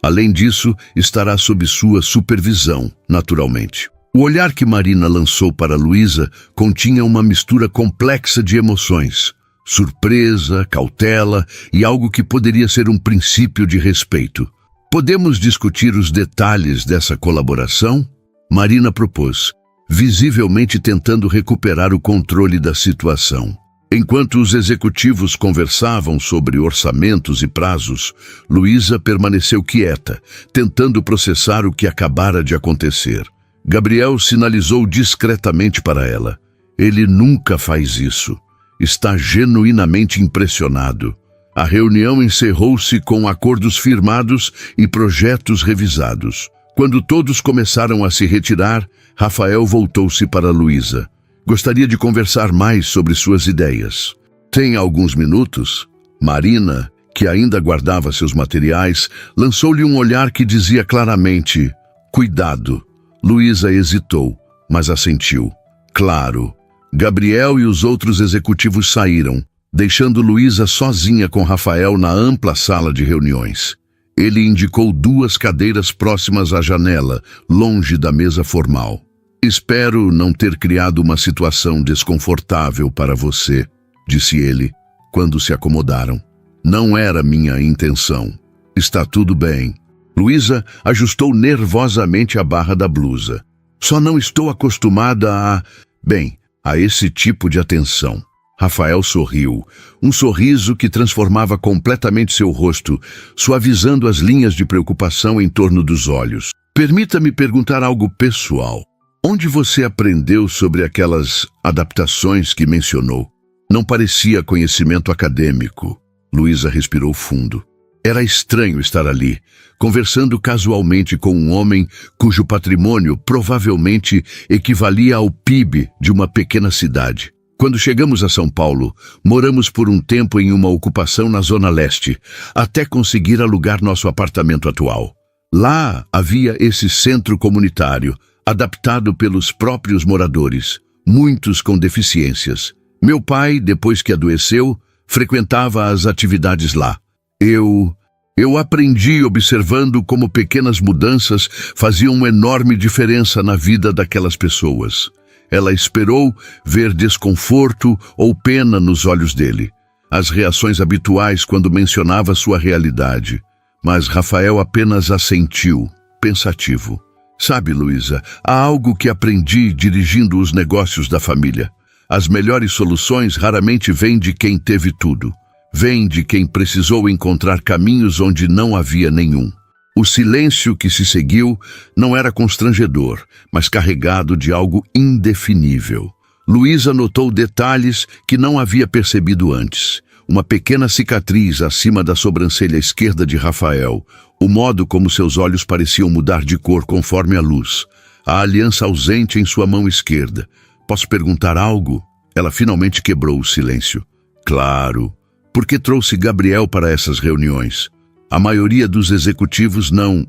Além disso, estará sob sua supervisão, naturalmente. O olhar que Marina lançou para Luísa continha uma mistura complexa de emoções. Surpresa, cautela e algo que poderia ser um princípio de respeito. Podemos discutir os detalhes dessa colaboração? Marina propôs, visivelmente tentando recuperar o controle da situação. Enquanto os executivos conversavam sobre orçamentos e prazos, Luísa permaneceu quieta, tentando processar o que acabara de acontecer. Gabriel sinalizou discretamente para ela. Ele nunca faz isso. Está genuinamente impressionado. A reunião encerrou-se com acordos firmados e projetos revisados. Quando todos começaram a se retirar, Rafael voltou-se para Luísa. Gostaria de conversar mais sobre suas ideias. Tem alguns minutos? Marina, que ainda guardava seus materiais, lançou-lhe um olhar que dizia claramente, cuidado. Luísa hesitou, mas assentiu. Claro. Gabriel e os outros executivos saíram, deixando Luísa sozinha com Rafael na ampla sala de reuniões. Ele indicou 2 cadeiras próximas à janela, longe da mesa formal. Espero não ter criado uma situação desconfortável para você, disse ele, quando se acomodaram. Não era minha intenção. Está tudo bem. Luísa ajustou nervosamente a barra da blusa. Só não estou acostumada a esse tipo de atenção. Rafael sorriu, um sorriso que transformava completamente seu rosto, suavizando as linhas de preocupação em torno dos olhos. Permita-me perguntar algo pessoal. Onde você aprendeu sobre aquelas adaptações que mencionou? Não parecia conhecimento acadêmico. Luísa respirou fundo. Era estranho estar ali, conversando casualmente com um homem cujo patrimônio provavelmente equivalia ao PIB de uma pequena cidade. Quando chegamos a São Paulo, moramos por um tempo em uma ocupação na Zona Leste, até conseguir alugar nosso apartamento atual. Lá havia esse centro comunitário, adaptado pelos próprios moradores, muitos com deficiências. Meu pai, depois que adoeceu, frequentava as atividades lá. Eu aprendi observando como pequenas mudanças faziam uma enorme diferença na vida daquelas pessoas. Ela esperou ver desconforto ou pena nos olhos dele, as reações habituais quando mencionava sua realidade. Mas Rafael apenas assentiu, pensativo. Sabe, Luísa, há algo que aprendi dirigindo os negócios da família. As melhores soluções raramente vêm de quem teve tudo. Vêm de quem precisou encontrar caminhos onde não havia nenhum. O silêncio que se seguiu não era constrangedor, mas carregado de algo indefinível. Luísa notou detalhes que não havia percebido antes. Uma pequena cicatriz acima da sobrancelha esquerda de Rafael, o modo como seus olhos pareciam mudar de cor conforme a luz, a aliança ausente em sua mão esquerda. Posso perguntar algo? Ela finalmente quebrou o silêncio. Claro. Por que trouxe Gabriel para essas reuniões? A maioria dos executivos não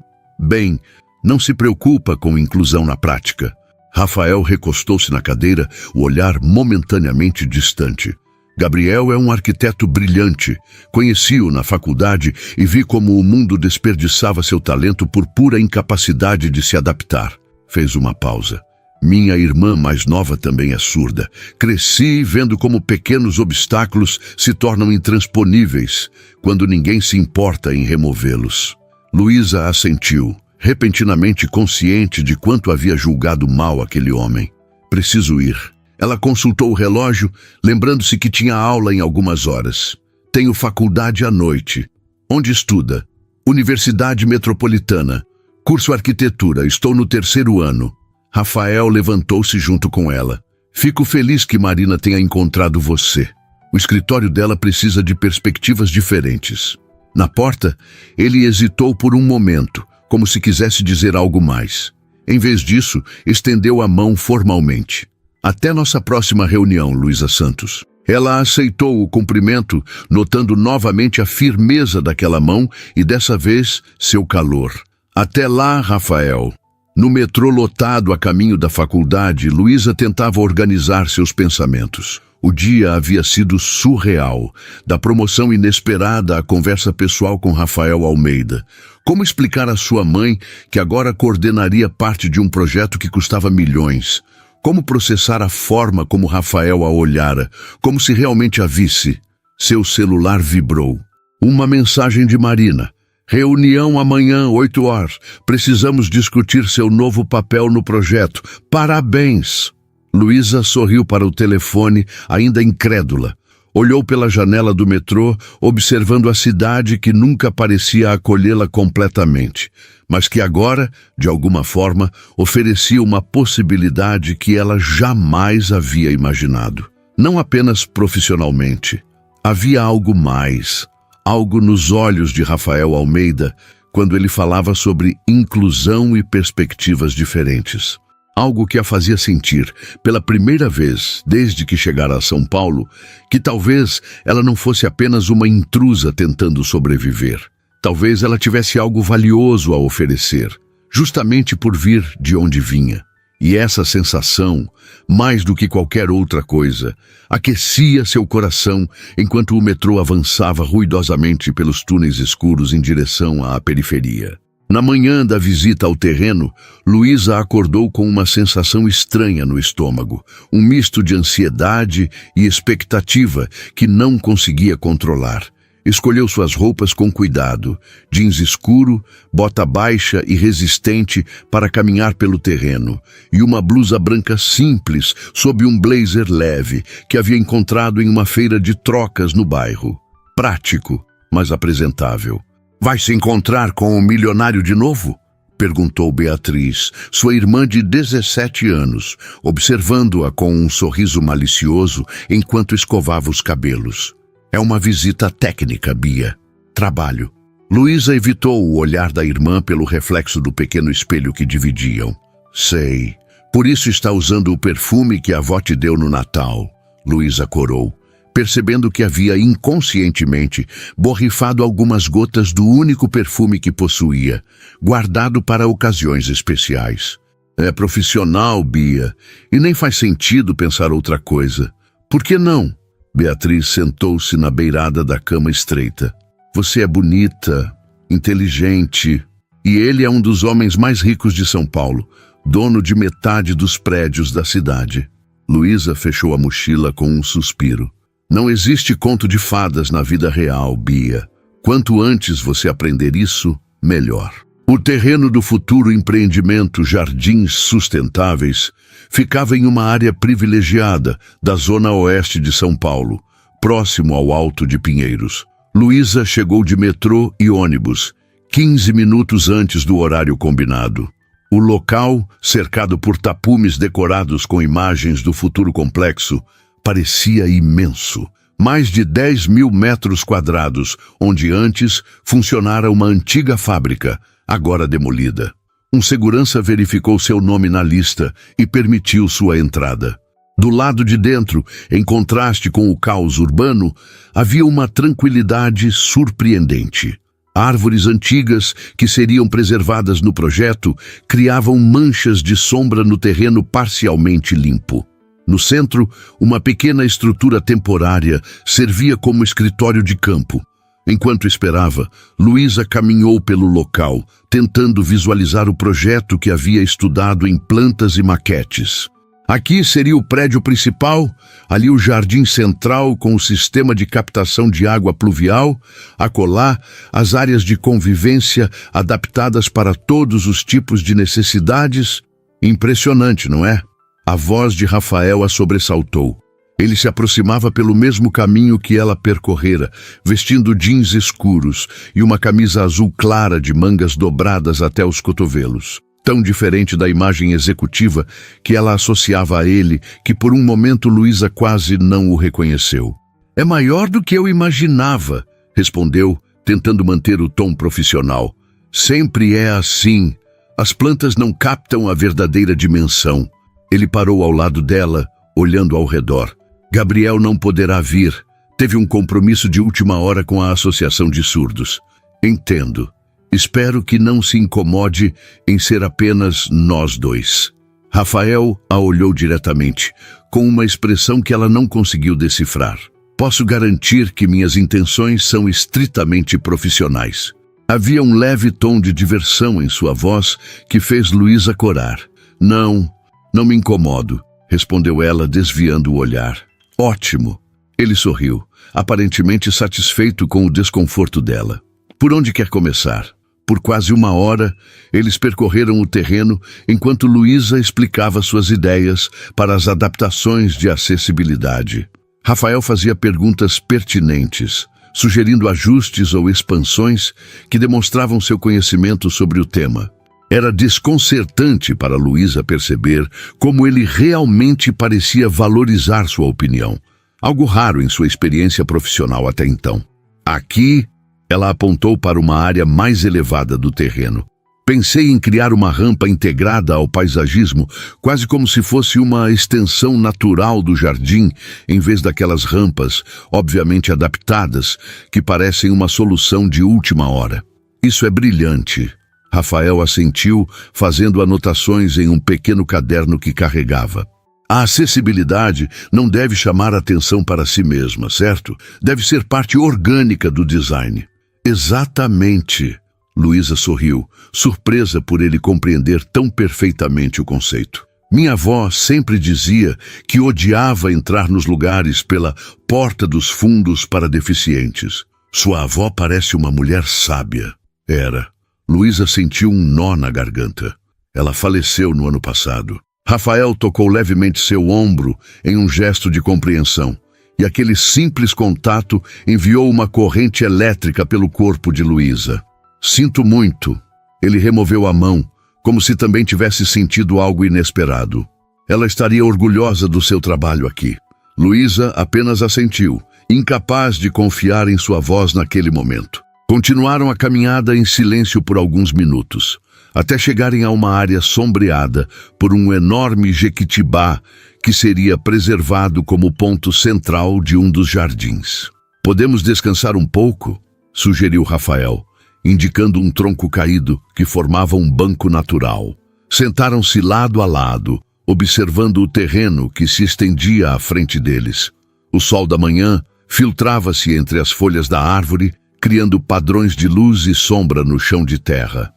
se preocupa com inclusão na prática. Rafael recostou-se na cadeira, o olhar momentaneamente distante. Gabriel é um arquiteto brilhante. Conheci-o na faculdade e vi como o mundo desperdiçava seu talento por pura incapacidade de se adaptar. Fez uma pausa. Minha irmã mais nova também é surda. Cresci vendo como pequenos obstáculos se tornam intransponíveis quando ninguém se importa em removê-los. Luísa assentiu, repentinamente consciente de quanto havia julgado mal aquele homem. Preciso ir. Ela consultou o relógio, lembrando-se que tinha aula em algumas horas. Tenho faculdade à noite. Onde estuda? Universidade Metropolitana. Curso Arquitetura. Estou no 3º ano. Rafael levantou-se junto com ela. Fico feliz que Marina tenha encontrado você. O escritório dela precisa de perspectivas diferentes. Na porta, ele hesitou por um momento, como se quisesse dizer algo mais. Em vez disso, estendeu a mão formalmente. Até nossa próxima reunião, Luísa Santos. Ela aceitou o cumprimento, notando novamente a firmeza daquela mão e, dessa vez, seu calor. Até lá, Rafael. No metrô lotado a caminho da faculdade, Luísa tentava organizar seus pensamentos. O dia havia sido surreal, da promoção inesperada à conversa pessoal com Rafael Almeida. Como explicar à sua mãe que agora coordenaria parte de um projeto que custava milhões? Como processar a forma como Rafael a olhara, como se realmente a visse? Seu celular vibrou. Uma mensagem de Marina. Reunião amanhã, 8 horas. Precisamos discutir seu novo papel no projeto. Parabéns! Luísa sorriu para o telefone, ainda incrédula. Olhou pela janela do metrô, observando a cidade que nunca parecia acolhê-la completamente, mas que agora, de alguma forma, oferecia uma possibilidade que ela jamais havia imaginado. Não apenas profissionalmente. Havia algo mais, algo nos olhos de Rafael Almeida, quando ele falava sobre inclusão e perspectivas diferentes. Algo que a fazia sentir, pela primeira vez desde que chegara a São Paulo, que talvez ela não fosse apenas uma intrusa tentando sobreviver. Talvez ela tivesse algo valioso a oferecer, justamente por vir de onde vinha. E essa sensação, mais do que qualquer outra coisa, aquecia seu coração enquanto o metrô avançava ruidosamente pelos túneis escuros em direção à periferia. Na manhã da visita ao terreno, Luísa acordou com uma sensação estranha no estômago, um misto de ansiedade e expectativa que não conseguia controlar. Escolheu suas roupas com cuidado, jeans escuro, bota baixa e resistente para caminhar pelo terreno, e uma blusa branca simples sob um blazer leve que havia encontrado em uma feira de trocas no bairro. Prático, mas apresentável. Vai se encontrar com o milionário de novo? Perguntou Beatriz, sua irmã de 17 anos, observando-a com um sorriso malicioso enquanto escovava os cabelos. É uma visita técnica, Bia. Trabalho. Luísa evitou o olhar da irmã pelo reflexo do pequeno espelho que dividiam. Sei. Por isso está usando o perfume que a avó te deu no Natal. Luísa corou, percebendo que havia inconscientemente borrifado algumas gotas do único perfume que possuía, guardado para ocasiões especiais. É profissional, Bia, e nem faz sentido pensar outra coisa. Por que não? Beatriz sentou-se na beirada da cama estreita. Você é bonita, inteligente, e ele é um dos homens mais ricos de São Paulo, dono de metade dos prédios da cidade. Luísa fechou a mochila com um suspiro. Não existe conto de fadas na vida real, Bia. Quanto antes você aprender isso, melhor. O terreno do futuro empreendimento Jardins Sustentáveis ficava em uma área privilegiada da zona oeste de São Paulo, próximo ao Alto de Pinheiros. Luísa chegou de metrô e ônibus, 15 minutos antes do horário combinado. O local, cercado por tapumes decorados com imagens do futuro complexo, parecia imenso. Mais de 10 mil metros quadrados, onde antes funcionara uma antiga fábrica, agora demolida. Um segurança verificou seu nome na lista e permitiu sua entrada. Do lado de dentro, em contraste com o caos urbano, havia uma tranquilidade surpreendente. Árvores antigas, que seriam preservadas no projeto, criavam manchas de sombra no terreno parcialmente limpo. No centro, uma pequena estrutura temporária servia como escritório de campo. Enquanto esperava, Luísa caminhou pelo local, tentando visualizar o projeto que havia estudado em plantas e maquetes. Aqui seria o prédio principal, ali o jardim central com o sistema de captação de água pluvial, acolá as áreas de convivência adaptadas para todos os tipos de necessidades. Impressionante, não é? A voz de Rafael a sobressaltou. Ele se aproximava pelo mesmo caminho que ela percorrera, vestindo jeans escuros e uma camisa azul clara de mangas dobradas até os cotovelos. Tão diferente da imagem executiva que ela associava a ele, que por um momento Luísa quase não o reconheceu. É maior do que eu imaginava, respondeu, tentando manter o tom profissional. Sempre é assim. As plantas não captam a verdadeira dimensão. Ele parou ao lado dela, olhando ao redor. Gabriel não poderá vir. Teve um compromisso de última hora com a Associação de Surdos. Entendo. Espero que não se incomode em ser apenas nós dois. Rafael a olhou diretamente, com uma expressão que ela não conseguiu decifrar. Posso garantir que minhas intenções são estritamente profissionais. Havia um leve tom de diversão em sua voz que fez Luísa corar. Não me incomodo, respondeu ela, desviando o olhar. Ótimo. Ele sorriu, aparentemente satisfeito com o desconforto dela. Por onde quer começar? Por quase 1 hora, eles percorreram o terreno enquanto Luísa explicava suas ideias para as adaptações de acessibilidade. Rafael fazia perguntas pertinentes, sugerindo ajustes ou expansões que demonstravam seu conhecimento sobre o tema. Era desconcertante para Luísa perceber como ele realmente parecia valorizar sua opinião, algo raro em sua experiência profissional até então. Aqui, ela apontou para uma área mais elevada do terreno. Pensei em criar uma rampa integrada ao paisagismo, quase como se fosse uma extensão natural do jardim, em vez daquelas rampas, obviamente adaptadas, que parecem uma solução de última hora. Isso é brilhante. Rafael assentiu, fazendo anotações em um pequeno caderno que carregava. A acessibilidade não deve chamar atenção para si mesma, certo? Deve ser parte orgânica do design. Exatamente. Luísa sorriu, surpresa por ele compreender tão perfeitamente o conceito. Minha avó sempre dizia que odiava entrar nos lugares pela porta dos fundos para deficientes. Sua avó parece uma mulher sábia. Era. Luísa sentiu um nó na garganta. Ela faleceu no ano passado. Rafael tocou levemente seu ombro em um gesto de compreensão, e aquele simples contato enviou uma corrente elétrica pelo corpo de Luísa. Sinto muito. Ele removeu a mão, como se também tivesse sentido algo inesperado. Ela estaria orgulhosa do seu trabalho aqui. Luísa apenas assentiu, incapaz de confiar em sua voz naquele momento. Continuaram a caminhada em silêncio por alguns minutos, até chegarem a uma área sombreada por um enorme jequitibá que seria preservado como ponto central de um dos jardins. Podemos descansar um pouco? Sugeriu Rafael, indicando um tronco caído que formava um banco natural. Sentaram-se lado a lado, observando o terreno que se estendia à frente deles. O sol da manhã filtrava-se entre as folhas da árvore, criando padrões de luz e sombra no chão de terra.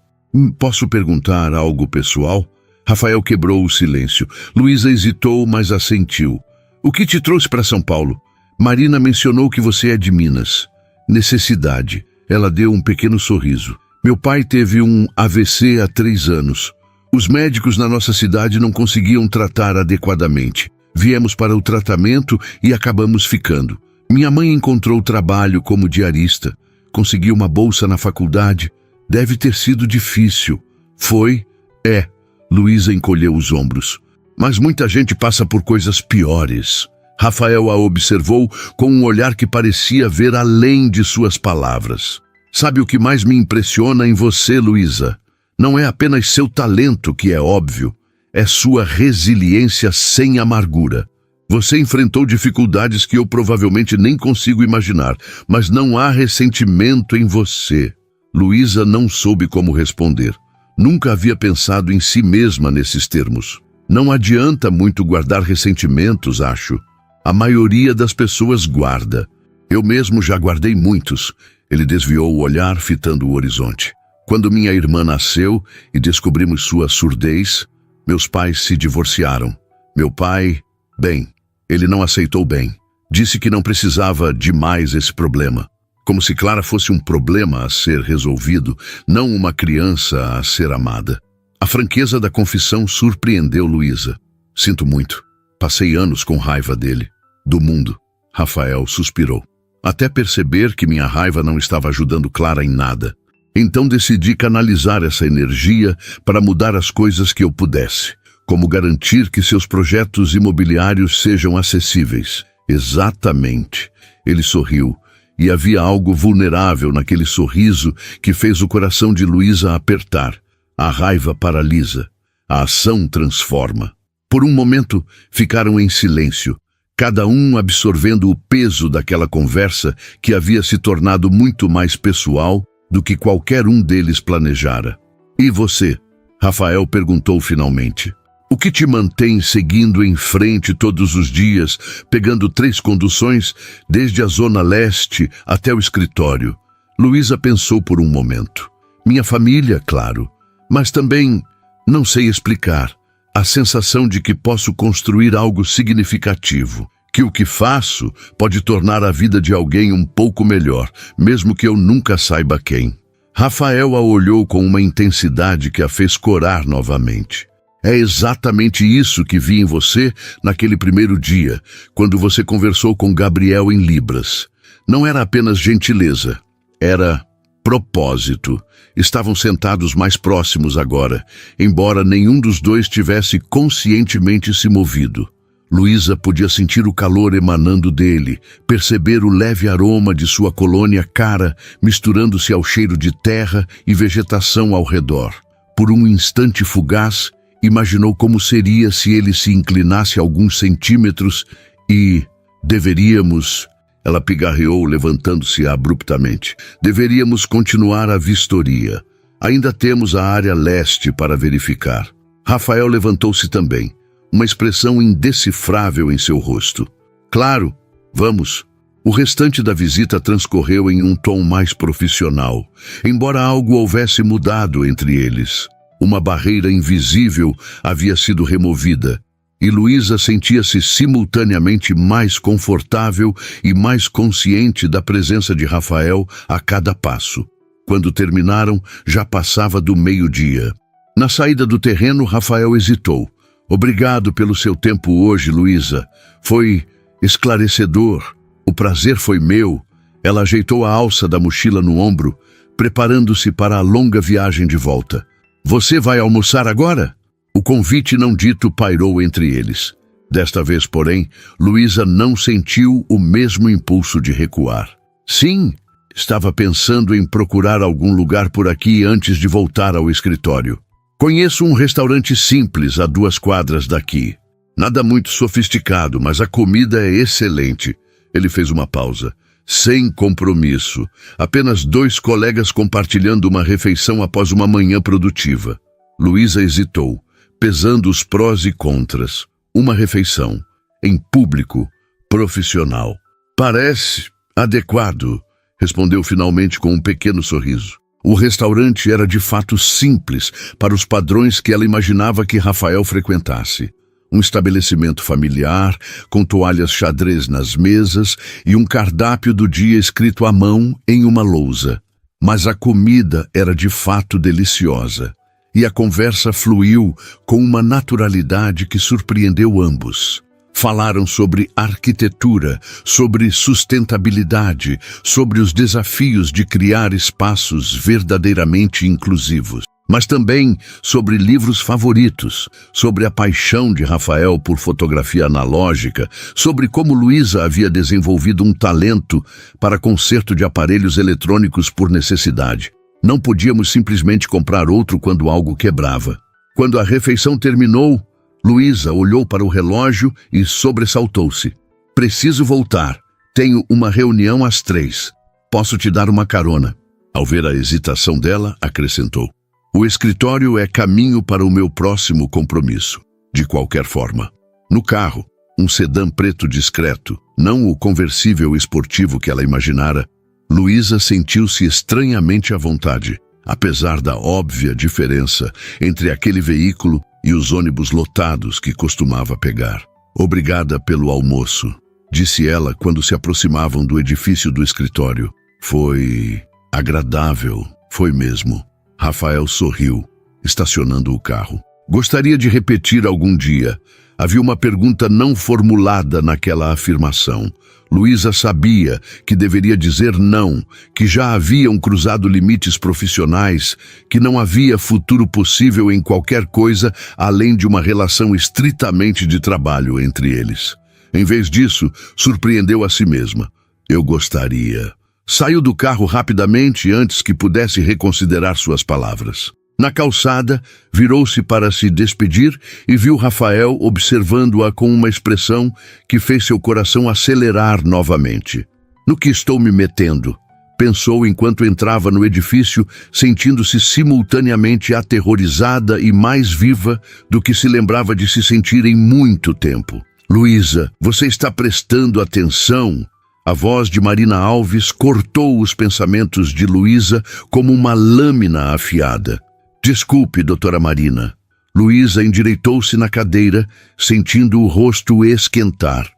Posso perguntar algo pessoal? Rafael quebrou o silêncio. Luísa hesitou, mas assentiu. O que te trouxe para São Paulo? Marina mencionou que você é de Minas. Necessidade. Ela deu um pequeno sorriso. Meu pai teve um AVC há 3 anos. Os médicos na nossa cidade não conseguiam tratar adequadamente. Viemos para o tratamento e acabamos ficando. Minha mãe encontrou trabalho como diarista. Conseguiu uma bolsa na faculdade. Deve ter sido difícil. Foi? É. Luísa encolheu os ombros. Mas muita gente passa por coisas piores. Rafael a observou com um olhar que parecia ver além de suas palavras. Sabe o que mais me impressiona em você, Luísa? Não é apenas seu talento, que é óbvio. É sua resiliência sem amargura. Você enfrentou dificuldades que eu provavelmente nem consigo imaginar, mas não há ressentimento em você. Luísa não soube como responder. Nunca havia pensado em si mesma nesses termos. Não adianta muito guardar ressentimentos, acho. A maioria das pessoas guarda. Eu mesmo já guardei muitos. Ele desviou o olhar, fitando o horizonte. Quando minha irmã nasceu e descobrimos sua surdez, meus pais se divorciaram. Meu pai, bem, ele não aceitou bem. Disse que não precisava de mais esse problema. Como se Clara fosse um problema a ser resolvido, não uma criança a ser amada. A franqueza da confissão surpreendeu Luísa. Sinto muito. Passei anos com raiva dele. Do mundo. Rafael suspirou. Até perceber que minha raiva não estava ajudando Clara em nada. Então decidi canalizar essa energia para mudar as coisas que eu pudesse. Como garantir que seus projetos imobiliários sejam acessíveis. Exatamente. Ele sorriu. E havia algo vulnerável naquele sorriso que fez o coração de Luísa apertar. A raiva paralisa. A ação transforma. Por um momento, ficaram em silêncio, cada um absorvendo o peso daquela conversa que havia se tornado muito mais pessoal do que qualquer um deles planejara. E você? Rafael perguntou finalmente. O que te mantém seguindo em frente todos os dias, pegando 3 conduções, desde a zona leste até o escritório? Luísa pensou por um momento. Minha família, claro, mas também, não sei explicar, a sensação de que posso construir algo significativo, que o que faço pode tornar a vida de alguém um pouco melhor, mesmo que eu nunca saiba quem. Rafael a olhou com uma intensidade que a fez corar novamente. É exatamente isso que vi em você naquele primeiro dia, quando você conversou com Gabriel em Libras. Não era apenas gentileza, era propósito. Estavam sentados mais próximos agora, embora nenhum dos dois tivesse conscientemente se movido. Luísa podia sentir o calor emanando dele, perceber o leve aroma de sua colônia cara misturando-se ao cheiro de terra e vegetação ao redor. Por um instante fugaz, imaginou como seria se ele se inclinasse alguns centímetros e... deveríamos... Ela pigarreou, levantando-se abruptamente. Deveríamos continuar a vistoria. Ainda temos a área leste para verificar. Rafael levantou-se também, uma expressão indecifrável em seu rosto. Claro, vamos. O restante da visita transcorreu em um tom mais profissional, embora algo houvesse mudado entre eles. Uma barreira invisível havia sido removida, e Luísa sentia-se simultaneamente mais confortável e mais consciente da presença de Rafael a cada passo. Quando terminaram, já passava do meio-dia. Na saída do terreno, Rafael hesitou. Obrigado pelo seu tempo hoje, Luísa. Foi esclarecedor. O prazer foi meu. Ela ajeitou a alça da mochila no ombro, preparando-se para a longa viagem de volta. Você vai almoçar agora? O convite não dito pairou entre eles. Desta vez, porém, Luísa não sentiu o mesmo impulso de recuar. Sim, estava pensando em procurar algum lugar por aqui antes de voltar ao escritório. Conheço um restaurante simples a 2 quadras daqui. Nada muito sofisticado, mas a comida é excelente. Ele fez uma pausa. Sem compromisso. Apenas 2 colegas compartilhando uma refeição após uma manhã produtiva. Luísa hesitou, pesando os prós e contras. Uma refeição, em público, profissional. Parece adequado, respondeu finalmente com um pequeno sorriso. O restaurante era de fato simples para os padrões que ela imaginava que Rafael frequentasse. Um estabelecimento familiar, com toalhas xadrez nas mesas e um cardápio do dia escrito à mão em uma lousa. Mas a comida era de fato deliciosa. E a conversa fluiu com uma naturalidade que surpreendeu ambos. Falaram sobre arquitetura, sobre sustentabilidade, sobre os desafios de criar espaços verdadeiramente inclusivos. Mas também sobre livros favoritos, sobre a paixão de Rafael por fotografia analógica, sobre como Luísa havia desenvolvido um talento para conserto de aparelhos eletrônicos por necessidade. Não podíamos simplesmente comprar outro quando algo quebrava. Quando a refeição terminou, Luísa olhou para o relógio e sobressaltou-se. Preciso voltar. Tenho uma reunião às 3. Posso te dar uma carona? Ao ver a hesitação dela, acrescentou. O escritório é caminho para o meu próximo compromisso. De qualquer forma. No carro, um sedã preto discreto, não o conversível esportivo que ela imaginara, Luísa sentiu-se estranhamente à vontade, apesar da óbvia diferença entre aquele veículo e os ônibus lotados que costumava pegar. Obrigada pelo almoço, disse ela quando se aproximavam do edifício do escritório. Foi agradável, foi mesmo. Rafael sorriu, estacionando o carro. Gostaria de repetir algum dia. Havia uma pergunta não formulada naquela afirmação. Luísa sabia que deveria dizer não, que já haviam cruzado limites profissionais, que não havia futuro possível em qualquer coisa além de uma relação estritamente de trabalho entre eles. Em vez disso, surpreendeu a si mesma. Eu gostaria. Saiu do carro rapidamente antes que pudesse reconsiderar suas palavras. Na calçada, virou-se para se despedir e viu Rafael observando-a com uma expressão que fez seu coração acelerar novamente. No que estou me metendo? pensou enquanto entrava no edifício, sentindo-se simultaneamente aterrorizada e mais viva do que se lembrava de se sentir em muito tempo. Luísa, você está prestando atenção? A voz de Marina Alves cortou os pensamentos de Luísa como uma lâmina afiada. Desculpe, doutora Marina. Luísa endireitou-se na cadeira, sentindo o rosto esquentar.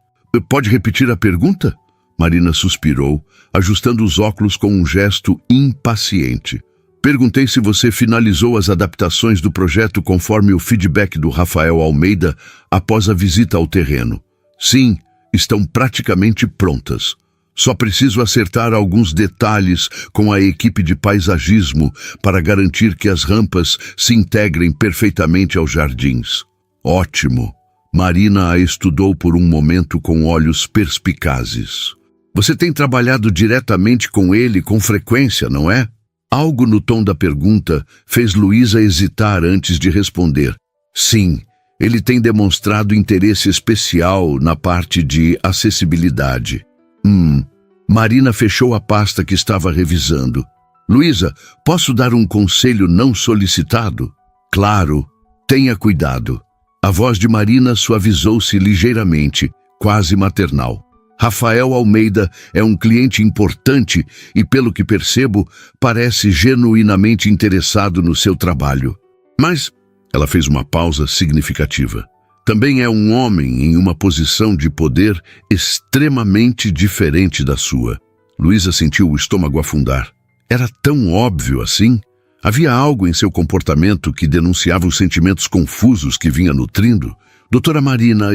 Pode repetir a pergunta? Marina suspirou, ajustando os óculos com um gesto impaciente. Perguntei se você finalizou as adaptações do projeto conforme o feedback do Rafael Almeida após a visita ao terreno. Sim, estão praticamente prontas. Só preciso acertar alguns detalhes com a equipe de paisagismo para garantir que as rampas se integrem perfeitamente aos jardins. Ótimo! Marina a estudou por um momento com olhos perspicazes. Você tem trabalhado diretamente com ele com frequência, não é? Algo no tom da pergunta fez Luísa hesitar antes de responder. Sim, ele tem demonstrado interesse especial na parte de acessibilidade. Marina fechou a pasta que estava revisando. Luísa, posso dar um conselho não solicitado? Claro, tenha cuidado. A voz de Marina suavizou-se ligeiramente, quase maternal. Rafael Almeida é um cliente importante e, pelo que percebo, parece genuinamente interessado no seu trabalho. Mas, ela fez uma pausa significativa. Também é um homem em uma posição de poder extremamente diferente da sua. Luísa sentiu o estômago afundar. Era tão óbvio assim? Havia algo em seu comportamento que denunciava os sentimentos confusos que vinha nutrindo. Doutora Marina,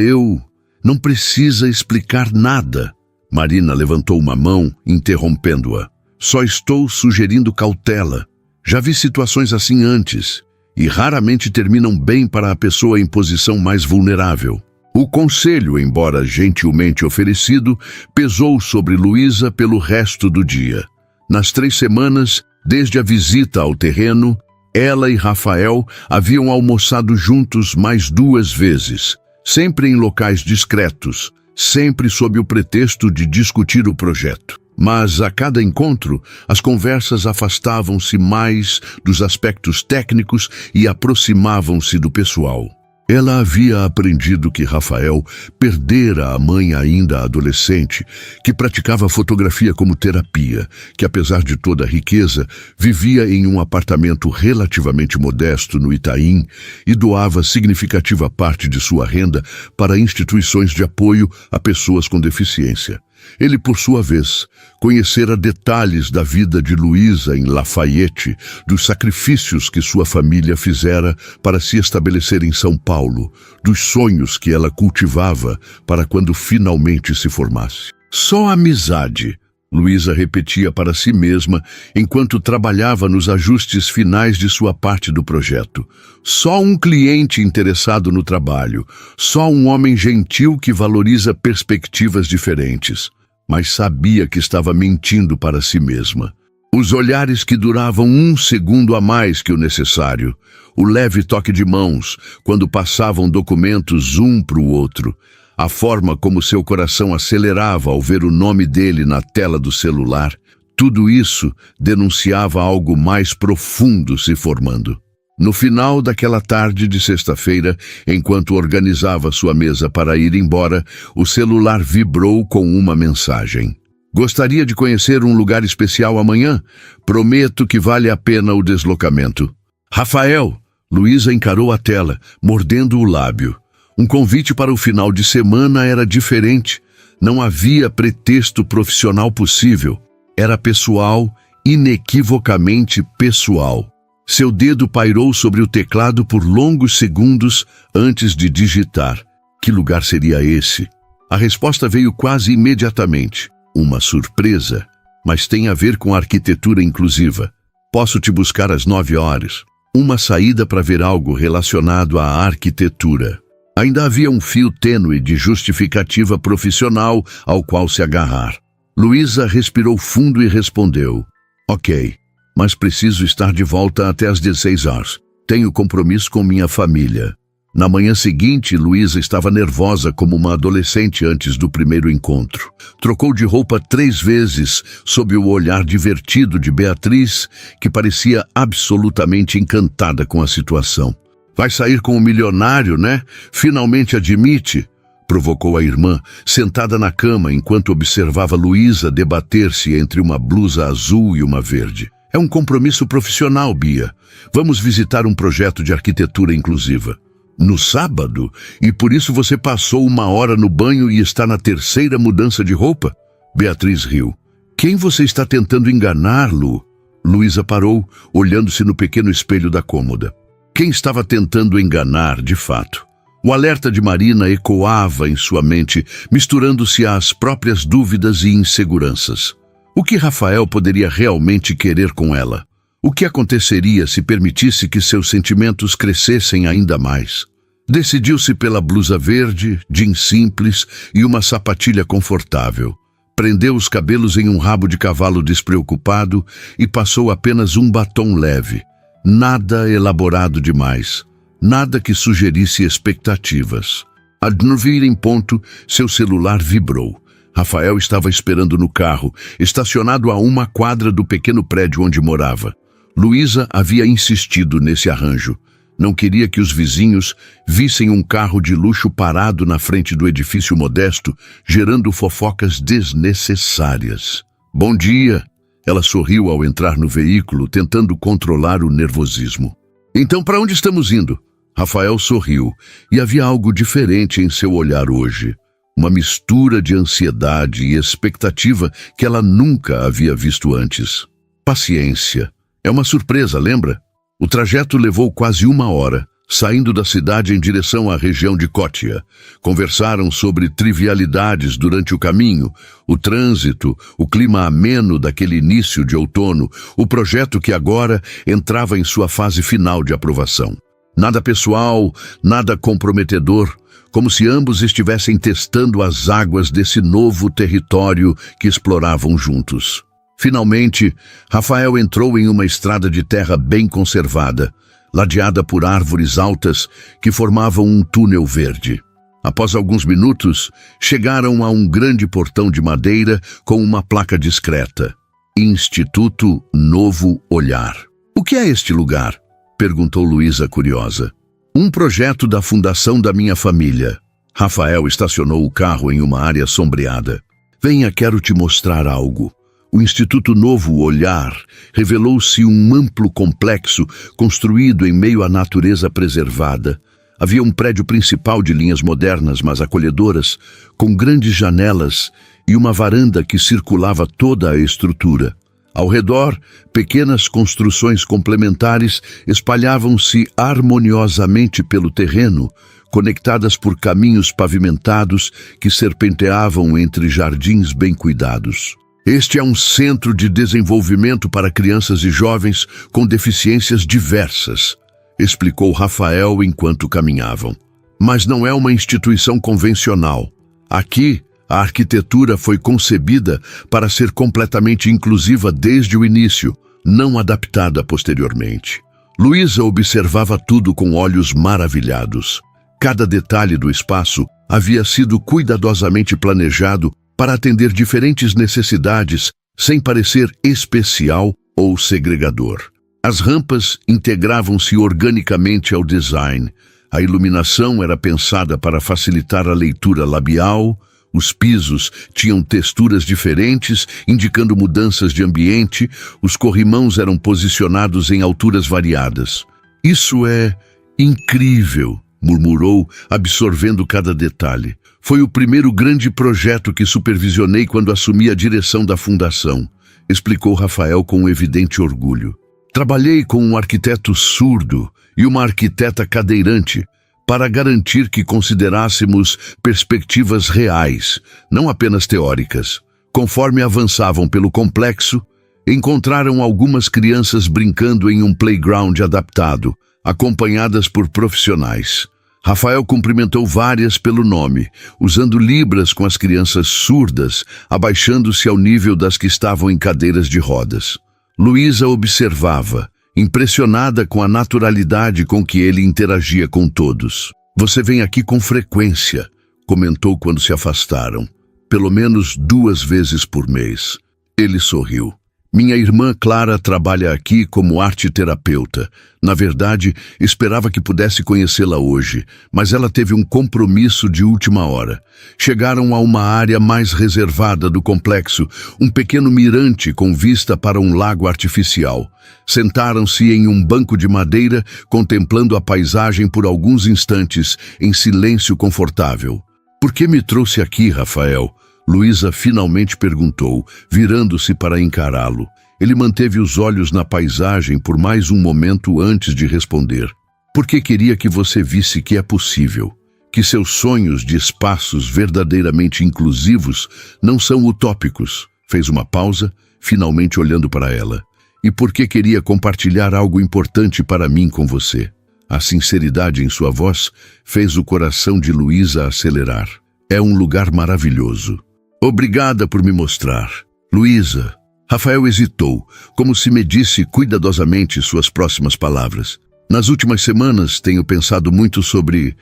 não precisa explicar nada. Marina levantou uma mão, interrompendo-a. Só estou sugerindo cautela. Já vi situações assim antes, e raramente terminam bem para a pessoa em posição mais vulnerável. O conselho, embora gentilmente oferecido, pesou sobre Luísa pelo resto do dia. Nas 3 semanas, desde a visita ao terreno, ela e Rafael haviam almoçado juntos mais 2 vezes, sempre em locais discretos, sempre sob o pretexto de discutir o projeto. Mas a cada encontro, as conversas afastavam-se mais dos aspectos técnicos e aproximavam-se do pessoal. Ela havia aprendido que Rafael perdera a mãe ainda adolescente, que praticava fotografia como terapia, que apesar de toda a riqueza, vivia em um apartamento relativamente modesto no Itaim e doava significativa parte de sua renda para instituições de apoio a pessoas com deficiência. Ele, por sua vez, conhecera detalhes da vida de Luísa em Lafayette, dos sacrifícios que sua família fizera para se estabelecer em São Paulo, dos sonhos que ela cultivava para quando finalmente se formasse. Só amizade, Luísa repetia para si mesma enquanto trabalhava nos ajustes finais de sua parte do projeto. Só um cliente interessado no trabalho, só um homem gentil que valoriza perspectivas diferentes. Mas sabia que estava mentindo para si mesma. Os olhares que duravam 1 segundo a mais que o necessário, o leve toque de mãos quando passavam documentos um para o outro, a forma como seu coração acelerava ao ver o nome dele na tela do celular, tudo isso denunciava algo mais profundo se formando. No final daquela tarde de sexta-feira, enquanto organizava sua mesa para ir embora, o celular vibrou com uma mensagem. Gostaria de conhecer um lugar especial amanhã? Prometo que vale a pena o deslocamento. Rafael! Luísa encarou a tela, mordendo o lábio. Um convite para o final de semana era diferente. Não havia pretexto profissional possível. Era pessoal, inequivocamente pessoal. Seu dedo pairou sobre o teclado por longos segundos antes de digitar. Que lugar seria esse? A resposta veio quase imediatamente. Uma surpresa, mas tem a ver com a arquitetura inclusiva. Posso te buscar às 9 horas. Uma saída para ver algo relacionado à arquitetura. Ainda havia um fio tênue de justificativa profissional ao qual se agarrar. Luísa respirou fundo e respondeu. Ok. Mas preciso estar de volta até às 16 horas. Tenho compromisso com minha família. Na manhã seguinte, Luísa estava nervosa como uma adolescente antes do primeiro encontro. Trocou de roupa 3 vezes sob o olhar divertido de Beatriz, que parecia absolutamente encantada com a situação. Vai sair com o milionário, né? Finalmente admite, provocou a irmã, sentada na cama enquanto observava Luísa debater-se entre uma blusa azul e uma verde. É um compromisso profissional, Bia. Vamos visitar um projeto de arquitetura inclusiva. No sábado? E por isso você passou 1 hora no banho e está na 3ª mudança de roupa? Beatriz riu. Quem você está tentando enganar, Lu? Luísa parou, olhando-se no pequeno espelho da cômoda. Quem estava tentando enganar, de fato? O alerta de Marina ecoava em sua mente, misturando-se às próprias dúvidas e inseguranças. O que Rafael poderia realmente querer com ela? O que aconteceria se permitisse que seus sentimentos crescessem ainda mais? Decidiu-se pela blusa verde, jeans simples e uma sapatilha confortável. Prendeu os cabelos em um rabo de cavalo despreocupado e passou apenas um batom leve. Nada elaborado demais. Nada que sugerisse expectativas. A 9 em ponto, seu celular vibrou. Rafael estava esperando no carro, estacionado a 1 quadra do pequeno prédio onde morava. Luísa havia insistido nesse arranjo. Não queria que os vizinhos vissem um carro de luxo parado na frente do edifício modesto, gerando fofocas desnecessárias. Bom dia! Ela sorriu ao entrar no veículo, tentando controlar o nervosismo. Então, para onde estamos indo? Rafael sorriu, e havia algo diferente em seu olhar hoje. Uma mistura de ansiedade e expectativa que ela nunca havia visto antes. Paciência. É uma surpresa, lembra? O trajeto levou quase 1 hora, saindo da cidade em direção à região de Cotia. Conversaram sobre trivialidades durante o caminho, o trânsito, o clima ameno daquele início de outono, o projeto que agora entrava em sua fase final de aprovação. Nada pessoal, nada comprometedor, como se ambos estivessem testando as águas desse novo território que exploravam juntos. Finalmente, Rafael entrou em uma estrada de terra bem conservada, ladeada por árvores altas que formavam um túnel verde. Após alguns minutos, chegaram a um grande portão de madeira com uma placa discreta. Instituto Novo Olhar. O que é este lugar? Perguntou Luísa curiosa. Um projeto da fundação da minha família. Rafael estacionou o carro em uma área sombreada. Venha, quero te mostrar algo. O Instituto Novo Olhar revelou-se um amplo complexo construído em meio à natureza preservada. Havia um prédio principal de linhas modernas, mas acolhedoras, com grandes janelas e uma varanda que circulava toda a estrutura. Ao redor, pequenas construções complementares espalhavam-se harmoniosamente pelo terreno, conectadas por caminhos pavimentados que serpenteavam entre jardins bem cuidados. Este é um centro de desenvolvimento para crianças e jovens com deficiências diversas, explicou Rafael enquanto caminhavam. Mas não é uma instituição convencional. Aqui, a arquitetura foi concebida para ser completamente inclusiva desde o início, não adaptada posteriormente. Luísa observava tudo com olhos maravilhados. Cada detalhe do espaço havia sido cuidadosamente planejado para atender diferentes necessidades sem parecer especial ou segregador. As rampas integravam-se organicamente ao design. A iluminação era pensada para facilitar a leitura labial. Os pisos tinham texturas diferentes, indicando mudanças de ambiente. Os corrimãos eram posicionados em alturas variadas. Isso é incrível, murmurou, absorvendo cada detalhe. Foi o primeiro grande projeto que supervisionei quando assumi a direção da fundação, explicou Rafael com um evidente orgulho. Trabalhei com um arquiteto surdo e uma arquiteta cadeirante para garantir que considerássemos perspectivas reais, não apenas teóricas. Conforme avançavam pelo complexo, encontraram algumas crianças brincando em um playground adaptado, acompanhadas por profissionais. Rafael cumprimentou várias pelo nome, usando libras com as crianças surdas, abaixando-se ao nível das que estavam em cadeiras de rodas. Luísa observava, impressionada com a naturalidade com que ele interagia com todos. Você vem aqui com frequência, comentou quando se afastaram. Pelo menos 2 vezes por mês. Ele sorriu. Minha irmã Clara trabalha aqui como arteterapeuta. Na verdade, esperava que pudesse conhecê-la hoje, mas ela teve um compromisso de última hora. Chegaram a uma área mais reservada do complexo, um pequeno mirante com vista para um lago artificial. Sentaram-se em um banco de madeira, contemplando a paisagem por alguns instantes, em silêncio confortável. Por que me trouxe aqui, Rafael? Luísa finalmente perguntou, virando-se para encará-lo. Ele manteve os olhos na paisagem por mais um momento antes de responder. Porque queria que você visse que é possível, que seus sonhos de espaços verdadeiramente inclusivos não são utópicos. Fez uma pausa, finalmente olhando para ela. E porque queria compartilhar algo importante para mim com você. A sinceridade em sua voz fez o coração de Luísa acelerar. É um lugar maravilhoso. Obrigada por me mostrar. Luísa. Rafael hesitou, como se medisse cuidadosamente suas próximas palavras. Nas últimas semanas tenho pensado muito sobre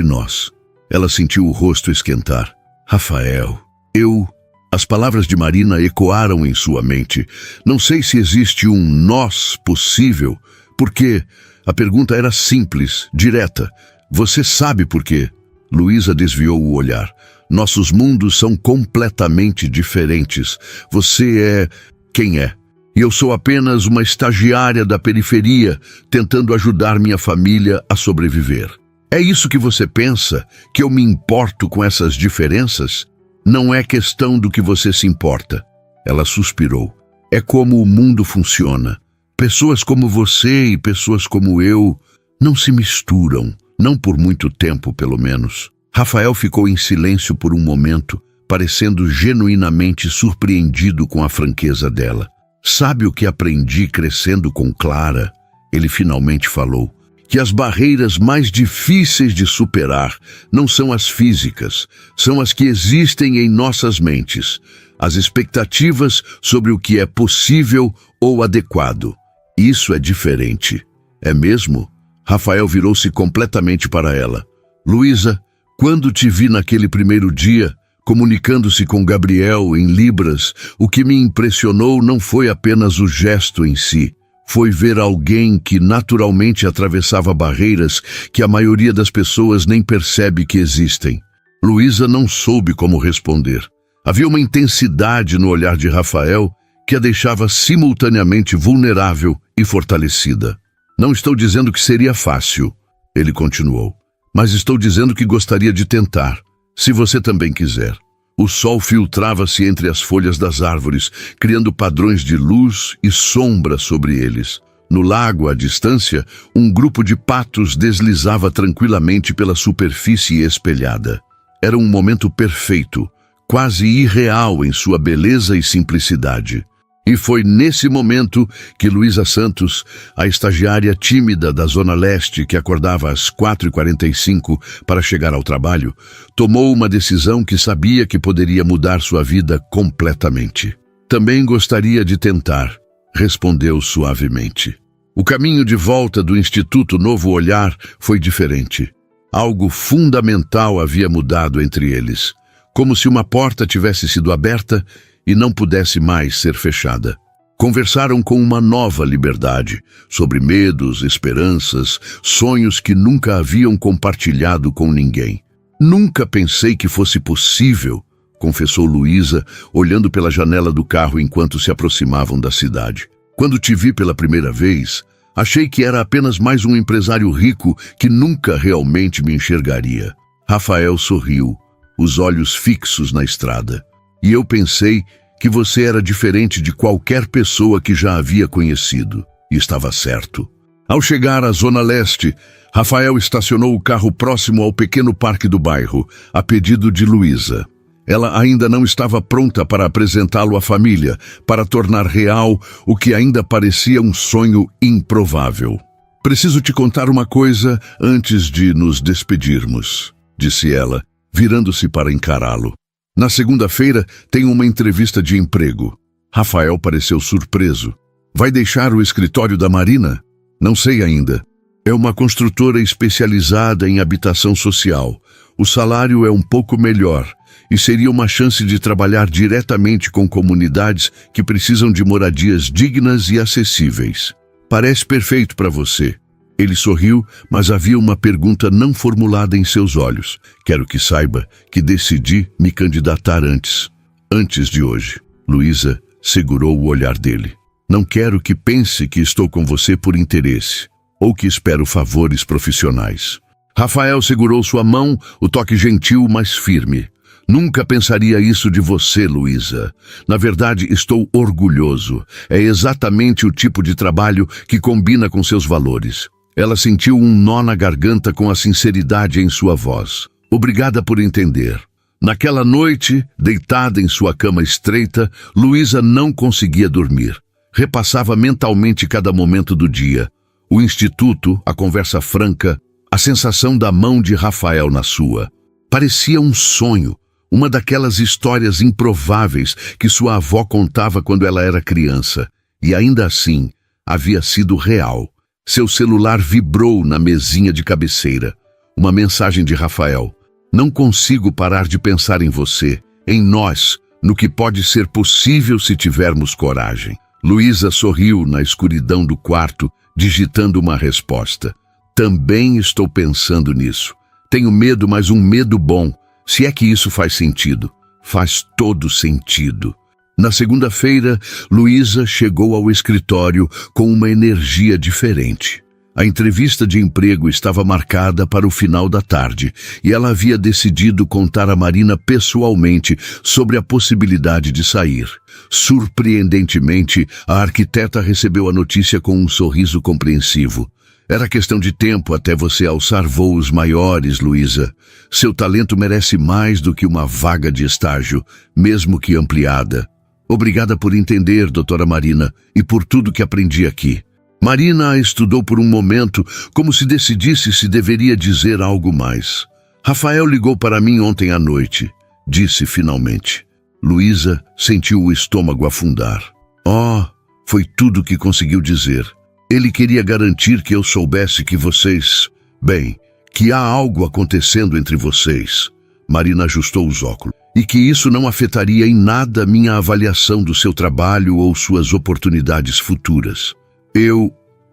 nós. Ela sentiu o rosto esquentar. Rafael, As palavras de Marina ecoaram em sua mente. Não sei se existe um nós possível, porque a pergunta era simples, direta. Você sabe por quê? Luísa desviou o olhar. Nossos mundos são completamente diferentes. Você é quem é. E eu sou apenas uma estagiária da periferia, tentando ajudar minha família a sobreviver. É isso que você pensa? Que eu me importo com essas diferenças? Não é questão do que você se importa. Ela suspirou. É como o mundo funciona. Pessoas como você e pessoas como eu não se misturam. Não por muito tempo, pelo menos. Rafael ficou em silêncio por um momento, parecendo genuinamente surpreendido com a franqueza dela. Sabe o que aprendi crescendo com Clara? Ele finalmente falou. Que as barreiras mais difíceis de superar não são as físicas, são as que existem em nossas mentes. As expectativas sobre o que é possível ou adequado. Isso é diferente. É mesmo? Rafael virou-se completamente para ela. Luísa, quando te vi naquele primeiro dia, comunicando-se com Gabriel em Libras, o que me impressionou não foi apenas o gesto em si. Foi ver alguém que naturalmente atravessava barreiras que a maioria das pessoas nem percebe que existem. Luísa não soube como responder. Havia uma intensidade no olhar de Rafael que a deixava simultaneamente vulnerável e fortalecida. Não estou dizendo que seria fácil, ele continuou. Mas estou dizendo que gostaria de tentar, se você também quiser. O sol filtrava-se entre as folhas das árvores, criando padrões de luz e sombra sobre eles. No lago, à distância, um grupo de patos deslizava tranquilamente pela superfície espelhada. Era um momento perfeito, quase irreal em sua beleza e simplicidade. E foi nesse momento que Luísa Santos, a estagiária tímida da Zona Leste que acordava às 4h45 para chegar ao trabalho, tomou uma decisão que sabia que poderia mudar sua vida completamente. Também gostaria de tentar, respondeu suavemente. O caminho de volta do Instituto Novo Olhar foi diferente. Algo fundamental havia mudado entre eles, como se uma porta tivesse sido aberta e não pudesse mais ser fechada. Conversaram com uma nova liberdade, sobre medos, esperanças, sonhos que nunca haviam compartilhado com ninguém. Nunca pensei que fosse possível, confessou Luísa, olhando pela janela do carro enquanto se aproximavam da cidade. Quando te vi pela primeira vez, achei que era apenas mais um empresário rico que nunca realmente me enxergaria. Rafael sorriu, os olhos fixos na estrada. E eu pensei que você era diferente de qualquer pessoa que já havia conhecido. E estava certo. Ao chegar à Zona Leste, Rafael estacionou o carro próximo ao pequeno parque do bairro, a pedido de Luísa. Ela ainda não estava pronta para apresentá-lo à família, para tornar real o que ainda parecia um sonho improvável. Preciso te contar uma coisa antes de nos despedirmos, disse ela, virando-se para encará-lo. Na segunda-feira, tenho uma entrevista de emprego. Rafael pareceu surpreso. Vai deixar o escritório da Marina? Não sei ainda. É uma construtora especializada em habitação social. O salário é um pouco melhor e seria uma chance de trabalhar diretamente com comunidades que precisam de moradias dignas e acessíveis. Parece perfeito para você. Ele sorriu, mas havia uma pergunta não formulada em seus olhos. Quero que saiba que decidi me candidatar antes de hoje. Luísa segurou o olhar dele. Não quero que pense que estou com você por interesse ou que espero favores profissionais. Rafael segurou sua mão, o toque gentil, mas firme. Nunca pensaria isso de você, Luísa. Na verdade, estou orgulhoso. É exatamente o tipo de trabalho que combina com seus valores. Ela sentiu um nó na garganta com a sinceridade em sua voz. Obrigada por entender. Naquela noite, deitada em sua cama estreita, Luísa não conseguia dormir. Repassava mentalmente cada momento do dia. O instituto, a conversa franca, a sensação da mão de Rafael na sua. Parecia um sonho, uma daquelas histórias improváveis que sua avó contava quando ela era criança. E ainda assim, havia sido real. Seu celular vibrou na mesinha de cabeceira. Uma mensagem de Rafael. Não consigo parar de pensar em você, em nós, no que pode ser possível se tivermos coragem. Luísa sorriu na escuridão do quarto, digitando uma resposta. Também estou pensando nisso. Tenho medo, mas um medo bom. Se é que isso faz sentido. Faz todo sentido. Na segunda-feira, Luísa chegou ao escritório com uma energia diferente. A entrevista de emprego estava marcada para o final da tarde e ela havia decidido contar a Marina pessoalmente sobre a possibilidade de sair. Surpreendentemente, a arquiteta recebeu a notícia com um sorriso compreensivo. Era questão de tempo até você alçar voos maiores, Luísa. Seu talento merece mais do que uma vaga de estágio, mesmo que ampliada. Obrigada por entender, doutora Marina, e por tudo que aprendi aqui. Marina a estudou por um momento, como se decidisse se deveria dizer algo mais. Rafael ligou para mim ontem à noite, disse finalmente. Luísa sentiu o estômago afundar. Oh, foi tudo que conseguiu dizer. Ele queria garantir que eu soubesse que vocês... Bem, que há algo acontecendo entre vocês. Marina ajustou os óculos. E que isso não afetaria em nada minha avaliação do seu trabalho ou suas oportunidades futuras.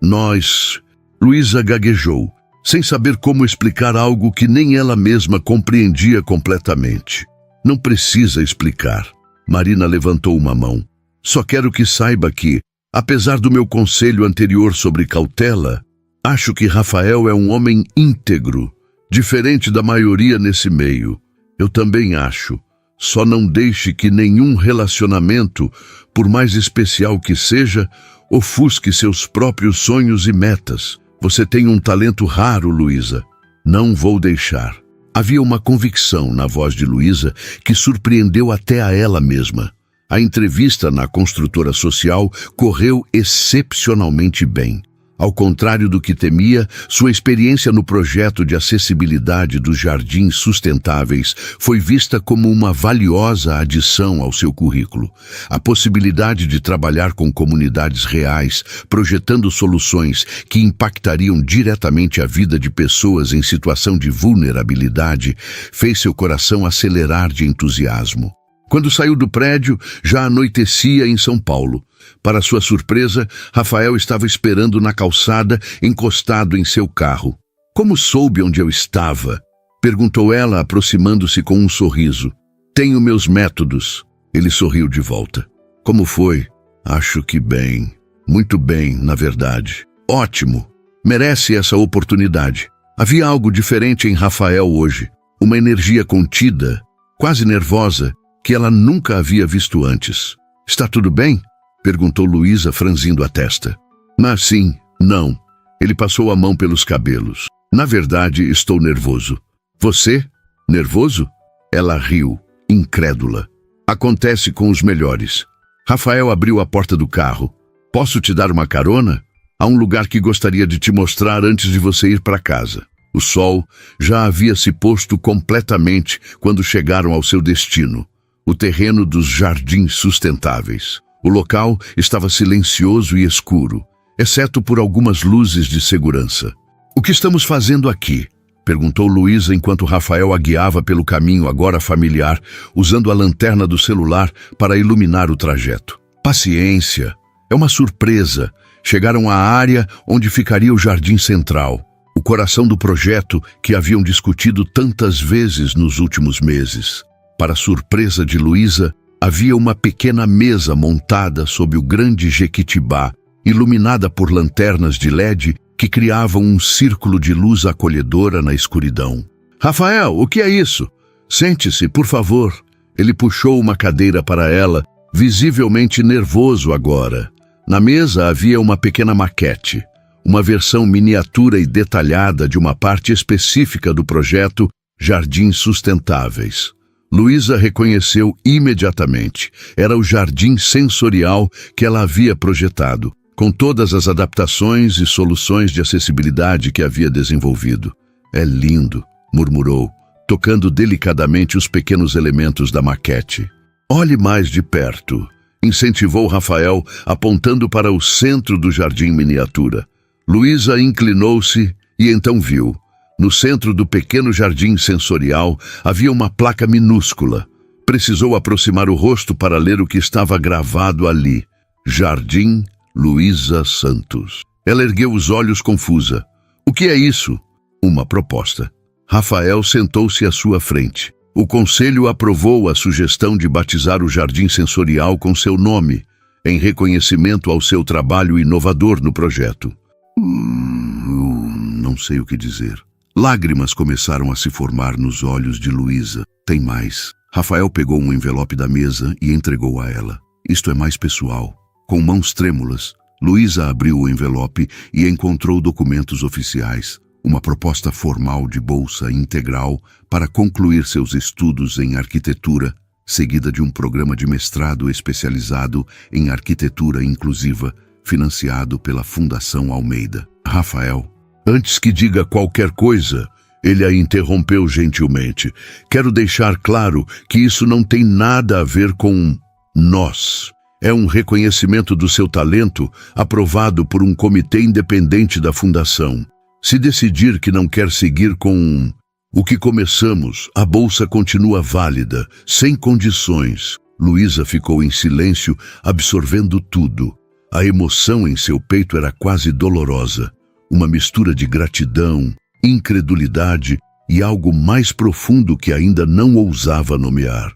Nós... Luísa gaguejou, sem saber como explicar algo que nem ela mesma compreendia completamente. Não precisa explicar. Marina levantou uma mão. Só quero que saiba que, apesar do meu conselho anterior sobre cautela, acho que Rafael é um homem íntegro, diferente da maioria nesse meio. Eu também acho. Só não deixe que nenhum relacionamento, por mais especial que seja, ofusque seus próprios sonhos e metas. Você tem um talento raro, Luísa. Não vou deixar. Havia uma convicção na voz de Luísa que surpreendeu até a ela mesma. A entrevista na construtora social correu excepcionalmente bem. Ao contrário do que temia, sua experiência no projeto de acessibilidade dos jardins sustentáveis foi vista como uma valiosa adição ao seu currículo. A possibilidade de trabalhar com comunidades reais, projetando soluções que impactariam diretamente a vida de pessoas em situação de vulnerabilidade, fez seu coração acelerar de entusiasmo. Quando saiu do prédio, já anoitecia em São Paulo. Para sua surpresa, Rafael estava esperando na calçada, encostado em seu carro. Como soube onde eu estava? Perguntou ela, aproximando-se com um sorriso. Tenho meus métodos. Ele sorriu de volta. Como foi? Acho que bem. Muito bem, na verdade. Ótimo. Merece essa oportunidade. Havia algo diferente em Rafael hoje. Uma energia contida, quase nervosa, que ela nunca havia visto antes. Está tudo bem? Perguntou Luísa, franzindo a testa. Mas sim, não. Ele passou a mão pelos cabelos. Na verdade, estou nervoso. Você? Nervoso? Ela riu, incrédula. Acontece com os melhores. Rafael abriu a porta do carro. Posso te dar uma carona? Há um lugar que gostaria de te mostrar antes de você ir para casa. O sol já havia se posto completamente quando chegaram ao seu destino, o terreno dos jardins sustentáveis. O local estava silencioso e escuro, exceto por algumas luzes de segurança. O que estamos fazendo aqui? Perguntou Luísa enquanto Rafael a guiava pelo caminho agora familiar, usando a lanterna do celular para iluminar o trajeto. Paciência. É uma surpresa. Chegaram à área onde ficaria o jardim central, o coração do projeto que haviam discutido tantas vezes nos últimos meses. Para surpresa de Luísa, havia uma pequena mesa montada sob o grande jequitibá, iluminada por lanternas de LED que criavam um círculo de luz acolhedora na escuridão. Rafael, o que é isso? Sente-se, por favor. Ele puxou uma cadeira para ela, visivelmente nervoso agora. Na mesa havia uma pequena maquete, uma versão miniatura e detalhada de uma parte específica do projeto Jardins Sustentáveis. Luísa reconheceu imediatamente. Era o jardim sensorial que ela havia projetado, com todas as adaptações e soluções de acessibilidade que havia desenvolvido. É lindo, murmurou, tocando delicadamente os pequenos elementos da maquete. Olhe mais de perto, incentivou Rafael, apontando para o centro do jardim miniatura. Luísa inclinou-se e então viu. No centro do pequeno jardim sensorial havia uma placa minúscula. Precisou aproximar o rosto para ler o que estava gravado ali. Jardim Luísa Santos. Ela ergueu os olhos confusa. O que é isso? Uma proposta. Rafael sentou-se à sua frente. O conselho aprovou a sugestão de batizar o jardim sensorial com seu nome, em reconhecimento ao seu trabalho inovador no projeto. Não sei o que dizer. Lágrimas começaram a se formar nos olhos de Luísa. Tem mais. Rafael pegou um envelope da mesa e entregou a ela. Isto é mais pessoal. Com mãos trêmulas, Luísa abriu o envelope e encontrou documentos oficiais, uma proposta formal de bolsa integral para concluir seus estudos em arquitetura, seguida de um programa de mestrado especializado em arquitetura inclusiva, financiado pela Fundação Almeida. Rafael, antes que diga qualquer coisa, ele a interrompeu gentilmente. Quero deixar claro que isso não tem nada a ver com nós. É um reconhecimento do seu talento aprovado por um comitê independente da Fundação. Se decidir que não quer seguir com o que começamos, a bolsa continua válida, sem condições. Luísa ficou em silêncio, absorvendo tudo. A emoção em seu peito era quase dolorosa. Uma mistura de gratidão, incredulidade e algo mais profundo que ainda não ousava nomear.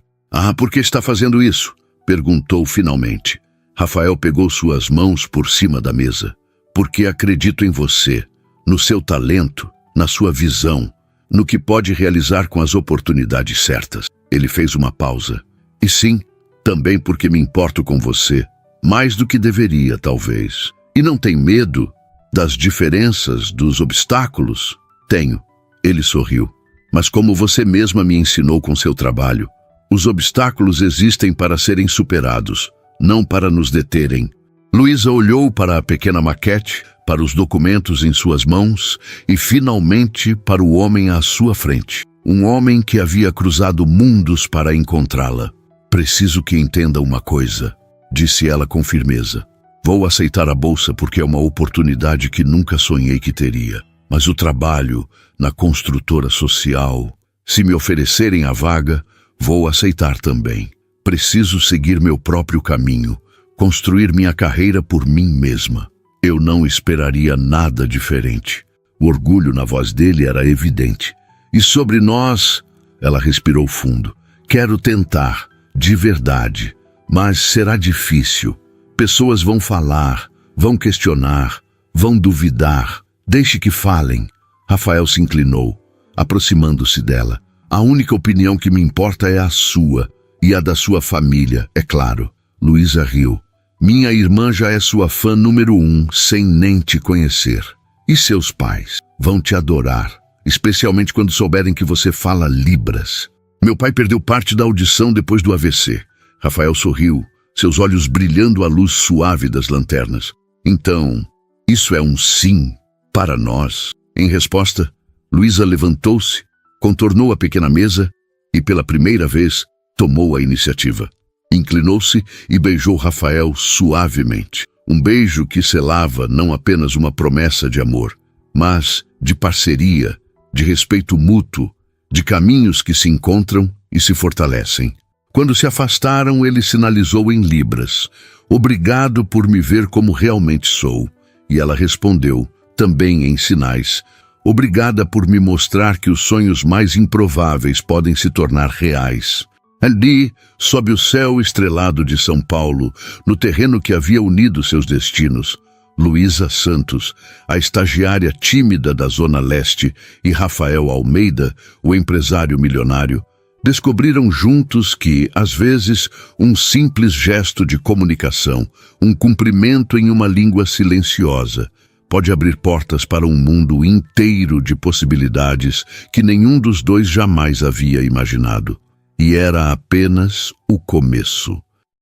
Por que está fazendo isso? Perguntou finalmente. Rafael pegou suas mãos por cima da mesa. Porque acredito em você, no seu talento, na sua visão, no que pode realizar com as oportunidades certas. Ele fez uma pausa. E sim, também porque me importo com você, mais do que deveria, talvez. E não tem medo das diferenças, dos obstáculos? Tenho. Ele sorriu. Mas como você mesma me ensinou com seu trabalho, os obstáculos existem para serem superados, não para nos deterem. Luísa olhou para a pequena maquete, para os documentos em suas mãos e, finalmente, para o homem à sua frente. Um homem que havia cruzado mundos para encontrá-la. Preciso que entenda uma coisa, disse ela com firmeza. Vou aceitar a bolsa porque é uma oportunidade que nunca sonhei que teria. Mas o trabalho na construtora social, se me oferecerem a vaga, vou aceitar também. Preciso seguir meu próprio caminho, construir minha carreira por mim mesma. Eu não esperaria nada diferente. O orgulho na voz dele era evidente. E sobre nós, ela respirou fundo. Quero tentar, de verdade, mas será difícil. Pessoas vão falar, vão questionar, vão duvidar. Deixe que falem. Rafael se inclinou, aproximando-se dela. A única opinião que me importa é a sua e a da sua família, é claro. Luísa riu. Minha irmã já é sua fã número 1, sem nem te conhecer. E seus pais vão te adorar, especialmente quando souberem que você fala Libras. Meu pai perdeu parte da audição depois do AVC. Rafael sorriu, seus olhos brilhando à luz suave das lanternas. Então, isso é um sim para nós. Em resposta, Luísa levantou-se, contornou a pequena mesa e, pela primeira vez, tomou a iniciativa. Inclinou-se e beijou Rafael suavemente. Um beijo que selava não apenas uma promessa de amor, mas de parceria, de respeito mútuo, de caminhos que se encontram e se fortalecem. Quando se afastaram, ele sinalizou em libras: "Obrigado por me ver como realmente sou." E ela respondeu, também em sinais: "Obrigada por me mostrar que os sonhos mais improváveis podem se tornar reais." Ali, sob o céu estrelado de São Paulo, no terreno que havia unido seus destinos, Luísa Santos, a estagiária tímida da Zona Leste, e Rafael Almeida, o empresário milionário, descobriram juntos que, às vezes, um simples gesto de comunicação, um cumprimento em uma língua silenciosa, pode abrir portas para um mundo inteiro de possibilidades que nenhum dos dois jamais havia imaginado. E era apenas o começo.